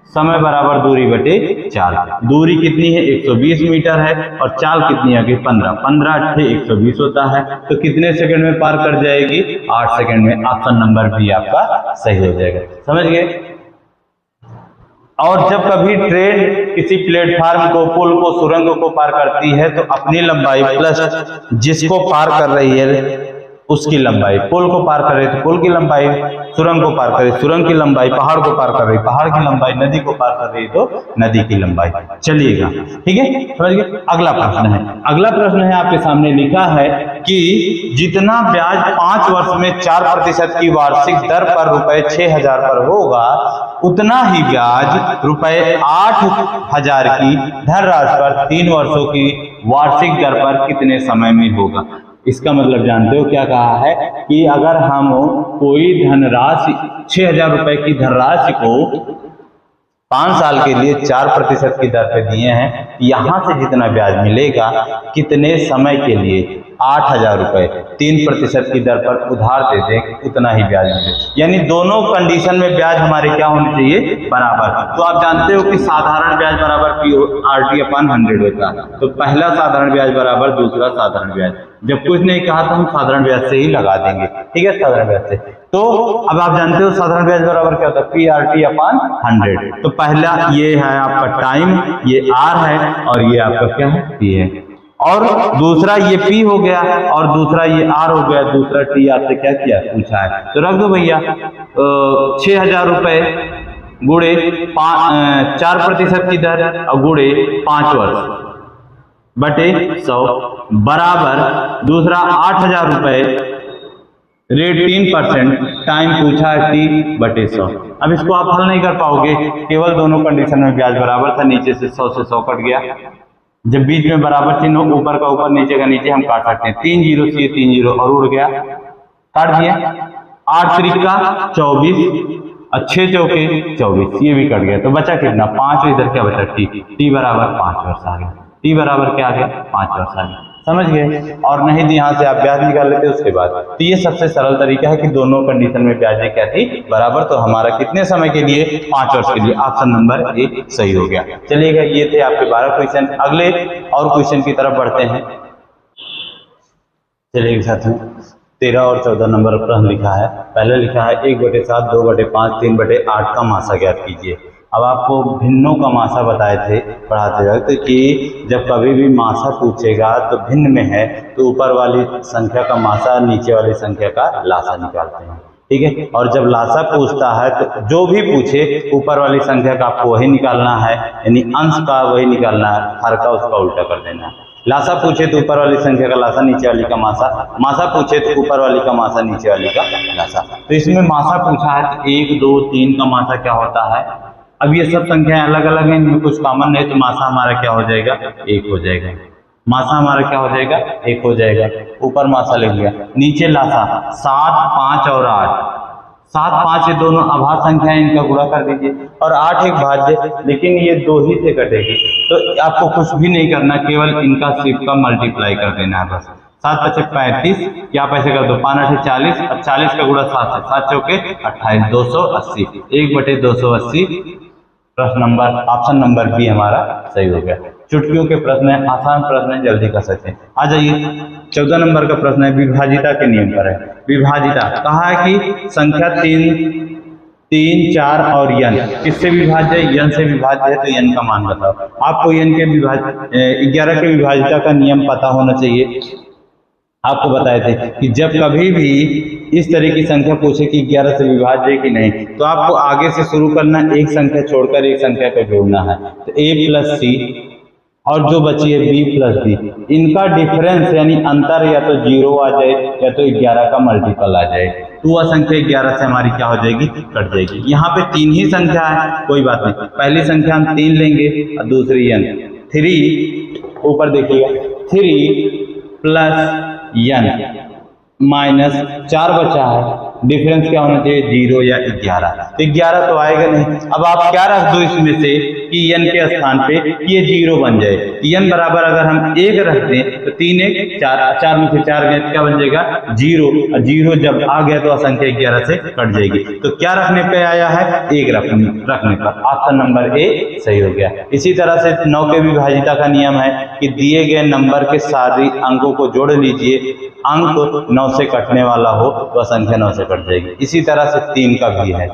समय बराबर दूरी बटे चाल। दूरी कितनी है 120 मीटर है और चाल कितनी आ गई 15, 15 × 8 120 होता है। तो कितने सेकंड में पार कर जाएगी 8 सेकंड में। ऑप्शन नंबर बी आपका सही हो जाएगा। समझ गए। और जब कभी ट्रेन किसी प्लेटफार्म को, पुल को, सुरंग को पार करती है तो अपनी लंबाई प्लस जिसको पार कर रही है उसकी लंबाई, पुल को पार कर रही है तो पुल की लंबाई, सुरंग को पार कर रही है सुरंग की लंबाई, पहाड़ को पार कर रही है पहाड़ की लंबाई, नदी को पार कर रही है तो नदी की लंबाई। चलिएगा, ठीक है, समझ गए। अगला प्रश्न है, अगला प्रश्न है आपके सामने लिखा है कि जितना ब्याज 5 वर्ष में 4% की वार्षिक दर पर ₹6,000 पर होगा, उतना ही ब्याज ₹8,000 की धनराशि पर 3 वर्षों की वार्षिक दर पर कितने समय में होगा। इसका मतलब जानते हो क्या कहा है कि अगर हम कोई धनराशि 6,000 रुपए की धनराशि को 5 साल के लिए 4% की दर पे दिए हैं, यहां से जितना ब्याज मिलेगा कितने समय के लिए 8,000 रुपए 3% की दर पर उधार दे दें उतना ही ब्याज मिले, यानी दोनों कंडीशन में ब्याज हमारे क्या होने चाहिए, बराबर। तो आप जानते हो कि साधारण ब्याज बराबर PRT/100 होता है, तो पहला साधारण ब्याज बराबर दूसरा साधारण ब्याज। जब कुछ नहीं कहा तो हम साधारण ब्याज से ही लगा देंगे, ठीक है, साधारण ब्याज से। तो अब आप जानते हो साधारण ब्याज बराबर क्या होता है, PRT/100। तो पहला ये है आपका टाइम, ये R है और ये आपका क्या है, P है, और दूसरा ये P हो गया और दूसरा ये R हो गया, दूसरा T आपसे क्या किया, पूछा है तो रख दो भैया। 6,000 रुपए गुणे 4% की दर और गुणे 5 वर्ष बटे 100 बराबर दूसरा 8,000 रुपए रेट 3%, टाइम पूछा है T/100। अब इसको आप हल नहीं कर पाओगे, केवल दोनों कंडीशन में ब्याज बराबर था, नीचे से 100 से 100 कट गया। जब बीच में बराबर चिन्ह, ऊपर का ऊपर नीचे का नीचे, हम काट सकते हैं। 3 0 से 3 0 और उड़ गया, काट दिया। 8 त्रिका 24 और 6 चौके 24, ये भी कट गया। तो बचा कितना, 5। इधर क्या बचा, T बराबर 5 वर्ष आ गया। T बराबर क्या आ गया, 5 वर्ष आ गया, समझ गए। और नहीं तो यहाँ से आप ब्याज निकाल लेते उसके बाद। तो ये सबसे सरल तरीका है कि दोनों कंडीशन में ब्याजें क्या थी, बराबर। तो हमारा कितने समय के लिए, 5 वर्ष के लिए। ऑप्शन नंबर ए सही हो गया। चलिएगा, ये थे आपके 12 क्वेश्चन। अगले और क्वेश्चन की तरफ बढ़ते हैं। चलिए साथियों, 13 और 14 नंबर प्रश्न लिखा है। पहले लिखा है 1/7, 2/5, 3/8 का मासा ज्ञात कीजिए। अब आपको भिन्नों का मासा बताए थे पढ़ाते वक्त कि जब कभी भी मासा पूछेगा तो भिन्न में है तो ऊपर वाली संख्या का मासा, नीचे वाली संख्या का लासा निकालते हैं, ठीक है। और जब लासा पूछता है तो जो भी पूछे ऊपर वाली संख्या का आपको वही निकालना है, यानी अंश का वही निकालना है, हर का उसका उल्टा कर देना है। लासा पूछे तो ऊपर वाली संख्या का लासा, नीचे वाली का मासा। मासा पूछे तो ऊपर वाली का मासा, नीचे वाली का लासा। तो इसमें मासा पूछा है तो 1 2 3 का मासा क्या होता है। अब ये सब संख्याएं अलग अलग हैं, इनमें कुछ कॉमन नहीं, तो मासा हमारा क्या हो जाएगा, 1 हो जाएगा। मासा हमारा क्या हो जाएगा, 1 हो जाएगा। ऊपर मासा लिख लिया, नीचे लासा 7 5 और 8। 7 5 ये दोनों अभाज्य संख्या है, इनका गुणा कर दीजिए। और 8 एक भाज्य, लेकिन ये 2 ही से कटेगी, तो आपको कुछ भी नहीं करना, केवल इनका सिर्फ का मल्टीप्लाई कर देना है बस। 7 5 35, या आप ऐसे कर दो 5 8 40 और 40 का गुणा 7 से, 7 चौके 28, 280, 1/280। प्रश्न नंबर, ऑप्शन नंबर बी हमारा सही हो गया। चुटकियों के प्रश्न है, आसान प्रश्न है, जल्दी कर सकते हैं। आ जाइए, 14 नंबर का प्रश्न है, विभाजिता के नियम पर है। विभाजिता कहा है कि संख्या 3 4 और n किससे विभाज्य है, n से विभाज्य है, तो n का मान बताओ। आपको n के 11 के विभाजिता का नियम पता होना चाहिए। आपको बताए थे कि जब कभी भी इस तरह की संख्या पूछे कि 11 से विभाज्य है कि नहीं, तो आपको आगे से शुरू करना, एक संख्या छोड़कर एक संख्या को जोड़ना है। तो a + c और जो बची है b + d, इनका डिफरेंस यानी अंतर या तो 0 आ जाए या तो 11 का मल्टीपल आ जाए, तो वह संख्या 11 से हमारी क्या हो जाएगी, कट जाएगी। यहाँ पे 3 ही संख्या है, कोई बात नहीं। पहली संख्या हम 3 लेंगे और दूसरी n। 3 ऊपर देखिएगा, 3 + n - 4 बचा है, डिफरेंस क्या होना चाहिए, 0 या 11। तो 11 तो आएगा नहीं। अब आप क्या रख दो इसमें से कि n के स्थान पे ये 0 बन जाए। n बराबर अगर हम 1 रख दें तो 3 1 4, 4 में से 4 गए, क्या बन जाएगा, 0। और 0 जब आ गया तो संख्या 11 से कट जाएगी। तो क्या रखने पे आया है, 1 रखने पर। ऑप्शन नंबर ए सही हो गया। इसी तरह से 9 के विभाजिता का नियम है कि दिए गए नंबर के सारे अंकों को जोड़ लीजिए, अंक 9 से कटने वाला हो तो संख्या 9 से कट जाएगी। इसी तरह से 3 का भी है,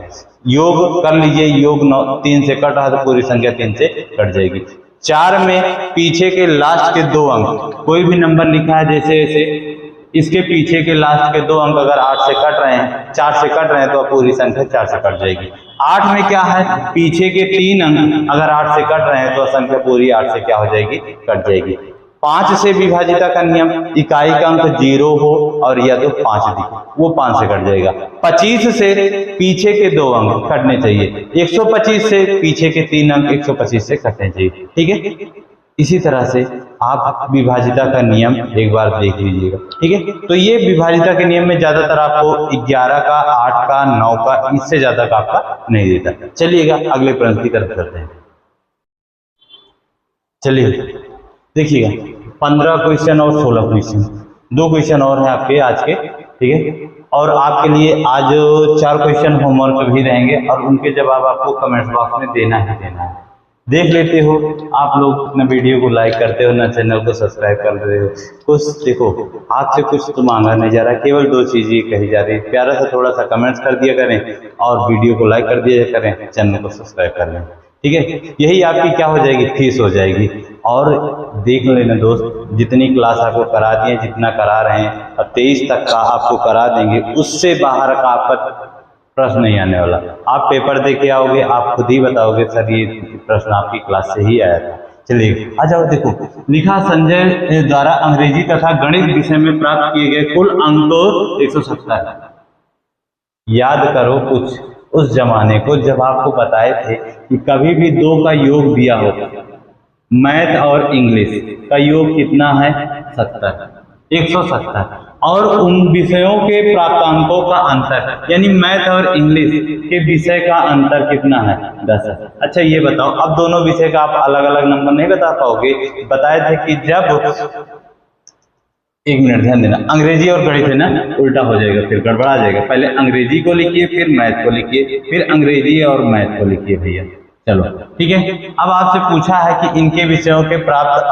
योग कर लीजिए, योग 3 से कट रहा तो पूरी संख्या 3 से कट जाएगी। 4 में पीछे के लास्ट के 2 अंक, कोई भी नंबर लिखा है जैसे ऐसे, इसके पीछे के लास्ट के 2 अंक अगर 8 से कट रहे हैं, 4 से कट रहे हैं तो पूरी संख्या 4 से कट जाएगी। 8 में क्या है, पीछे के 3 अंक अगर 8 से कट रहे हैं तो संख्या पूरी 8 से क्या हो जाएगी, कट जाएगी। 5 से विभाजिता का नियम, इकाई का अंक 0 हो और या तो 5 दिखे, वो 5 से कट जाएगा। 25 से पीछे के 2 अंक कटने चाहिए, 125 से पीछे के 3 अंक 125 से कटने चाहिए, ठीक है। इसी तरह से आप विभाजिता का नियम एक बार देख लीजिएगा, ठीक है। तो ये विभाजिता के नियम में ज्यादातर आपको 11 का, 8 का, 9 का, इससे ज्यादा का आपका नहीं देता। चलिएगा अगले प्रश्न की तरफ चलते हैं। चलिए देखिएगा, 15 क्वेश्चन और 16 क्वेश्चन, 2 क्वेश्चन और हैं आपके आज के, ठीक है। और आपके लिए आज 4 क्वेश्चन होमवर्क भी रहेंगे और उनके जवाब आपको कमेंट बॉक्स में देना ही देना है। देख लेते हो आप लोग, ना वीडियो को लाइक करते हो, ना चैनल को सब्सक्राइब कर रहे हो। कुछ देखो, आपसे कुछ तो मांगा नहीं जा रहा, केवल 2 चीजें कही जा रही है। प्यारा सा थोड़ा सा कमेंट्स कर दिया करें और वीडियो को लाइक कर दिया करें, चैनल को सब्सक्राइब कर लें, ठीक है। यही आपकी क्या हो जाएगी, फीस हो जाएगी। और देख लेना दोस्त, जितनी क्लास आपको करा दिए, जितना करा रहे हैं, और 23 तक का आपको करा देंगे, उससे बाहर का आपका प्रश्न नहीं आने वाला। आप पेपर दे के आओगे, आप खुद ही बताओगे सर ये प्रश्न आपकी क्लास से ही आया था। चलिए आ जाओ, देखो लिखा, संजय द्वारा अंग्रेजी तथा गणित विषय में प्राप्त किए गए कुल अंक 170। याद करो कुछ उस जमाने को जब आपको बताए थे कि कभी भी 2 का योग दिया हो, मैथ और इंग्लिश का योग कितना है, 70, 170, और उन विषयों के प्राप्तांकों का अंतर, यानी मैथ और इंग्लिश के विषय का अंतर कितना है, 10 है। अच्छा ये बताओ, अब दोनों विषय का आप अलग अलग नंबर नहीं बता पाओगे। बताए थे कि जब, एक मिनट ध्यान देना, अंग्रेजी और गणित है ना, उल्टा हो जाएगा, फिर गड़बड़ा जाएगा। पहले अंग्रेजी को लिखिए, फिर मैथ को लिखिए, फिर अंग्रेजी और मैथ को लिखिए भैया। चलो ठीक है। अब आपसे पूछा है कि इनके विषयों के प्राप्त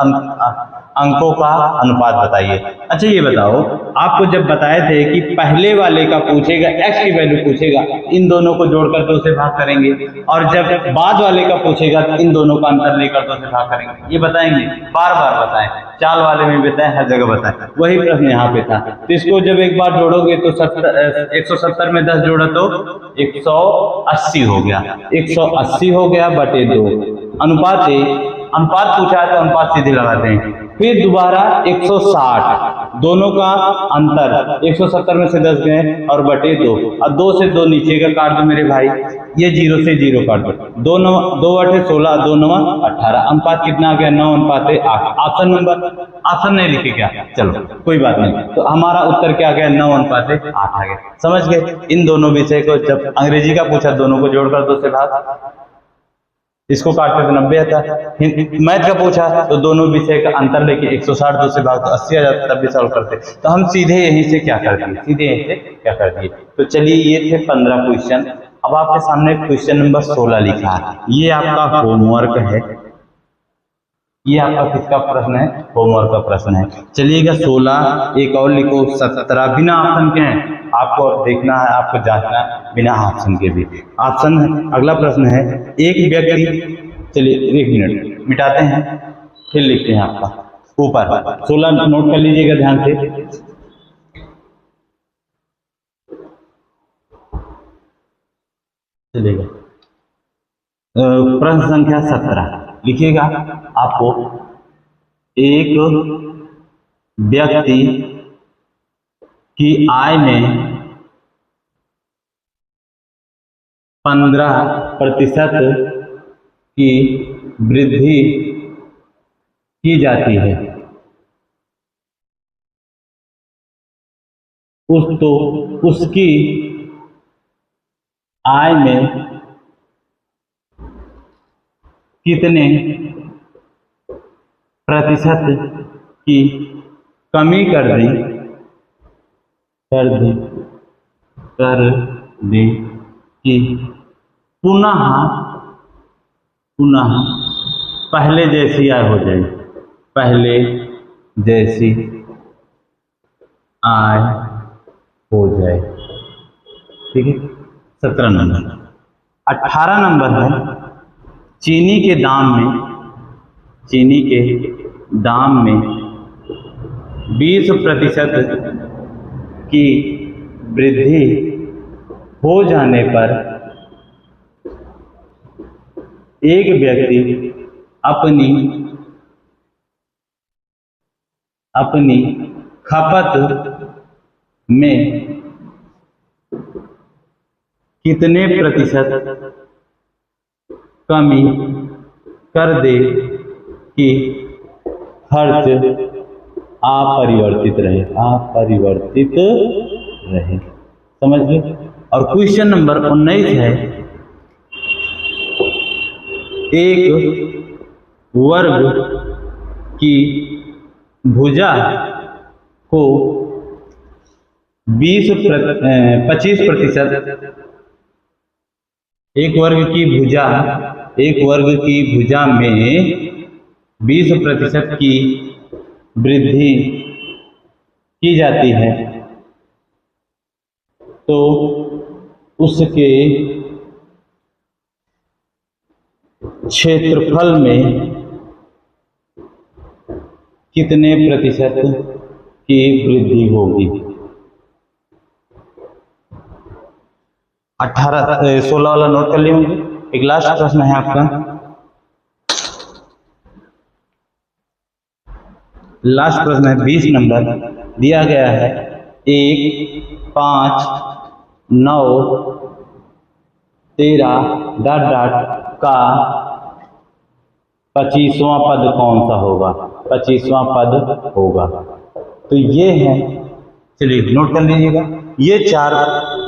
अंकों का अनुपात बताइए। अच्छा ये बताओ, आपको जब बताए थे कि पहले वाले का पूछेगा, x की वैल्यू पूछेगा, इन दोनों को जोड़कर 2 से भाग करेंगे, और जब बाद वाले का पूछेगा तो इन दोनों का अंतर लेकर 2 से भाग करेंगे। ये बताएंगे, बार बार बताएं, चाल वाले में बताएं, हर जगह बताएं। वही प्रश्न यहाँ पे था। तो इसको जब एक बार जोड़ोगे तो 170 में 10 जोड़ा तो 180 हो गया, 180 हो गया बटे 2। अनुपात अनुपात पूछा है तो अनुपात सीधे लगाते हैं। फिर दोबारा 160, दोनों का अंतर 170 में से 10 गए और बटे 2, और 2 से 2 नीचे का काट दो मेरे भाई, ये 0 से 0 काट दो, 2 8 16, 2 9 18, अनुपात कितना आ गया, 9:8। ऑप्शन नंबर, ऑप्शन नहीं लिखे क्या, चलो कोई बात नहीं। तो हमारा उत्तर क्या आ गया, 9:8 आ गया। समझ गए। इन दोनों विषय को जब अंग्रेजी का पूछा, दोनों को जोड़कर 2 से भाग, इसको काटते तो 90 आता। मैथ का पूछा तो दोनों विषय का अंतर लेके 160 2 से भाग तो 80 आ जाता, तब भी सॉल्व करते। तो हम सीधे यहीं से क्या कर दिए, सीधे यहीं से क्या कर दिए। तो चलिए ये थे 15 क्वेश्चन। अब आपके सामने क्वेश्चन नंबर 16 लिखा है, ये आपका होमवर्क है। ये आपका किसका प्रश्न है, होमवर्क का प्रश्न है। चलिएगा 16 एक और लिखो, 17 बिना ऑप्शन के हैं, आपको देखना है, आपको जांचना है बिना ऑप्शन के भी। ऑप्शन है, अगला प्रश्न है, एक व्यक्ति, चलिए 1 मिनट मिटाते हैं, फिर लिखते हैं आपका ऊपर 16 नोट कर लीजिएगा ध्यान से। चलिएगा प्रश्न संख्या 17 लिखिएगा। आपको एक व्यक्ति की आय में 15% की वृद्धि की जाती है, उसकी आय में कितने प्रतिशत की कमी कर दी कि पुनः पहले जैसी आय हो जाए, पहले जैसी आय हो जाए। ठीक है, 17 नंबर। 18 नंबर है चीनी के दाम में 20% की वृद्धि हो जाने पर एक व्यक्ति अपनी खपत में कितने प्रतिशत कमी कर दे कि खर्च अपरिवर्तित रहे। समझ गए। और क्वेश्चन नंबर 19 है, एक वर्ग की भुजा को 25%, एक वर्ग की भुजा में 20% की वृद्धि की जाती है तो उसके क्षेत्रफल में कितने प्रतिशत की वृद्धि होगी। 16 वाला नोट कर लिए होंगे। एक लास्ट प्रश्न है आपका, लास्ट प्रश्न है 20 नंबर। दिया गया है 1, 5, 9, 13 ... का 25वां पद कौन सा होगा। 25वां पद होगा। तो ये है, चलिए नोट कर लीजिएगा। ये 4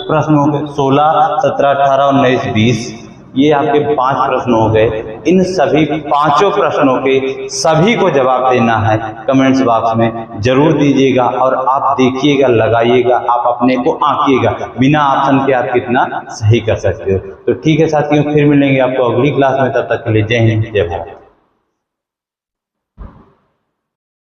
प्रश्न हो गए, 16, 17, 18, 19, 20। ये आपके 5 प्रश्न हो गए। इन सभी 5 प्रश्नों के सभी को जवाब देना है, कमेंट्स बॉक्स में जरूर दीजिएगा और आप देखिएगा, लगाइएगा, आप अपने को आंकिएगा, बिना ऑप्शन के आप कितना सही कर सकते हो। तो ठीक है साथियों, फिर मिलेंगे आपको अगली क्लास में। तब तक के लिए जय हिंद, जय भारत।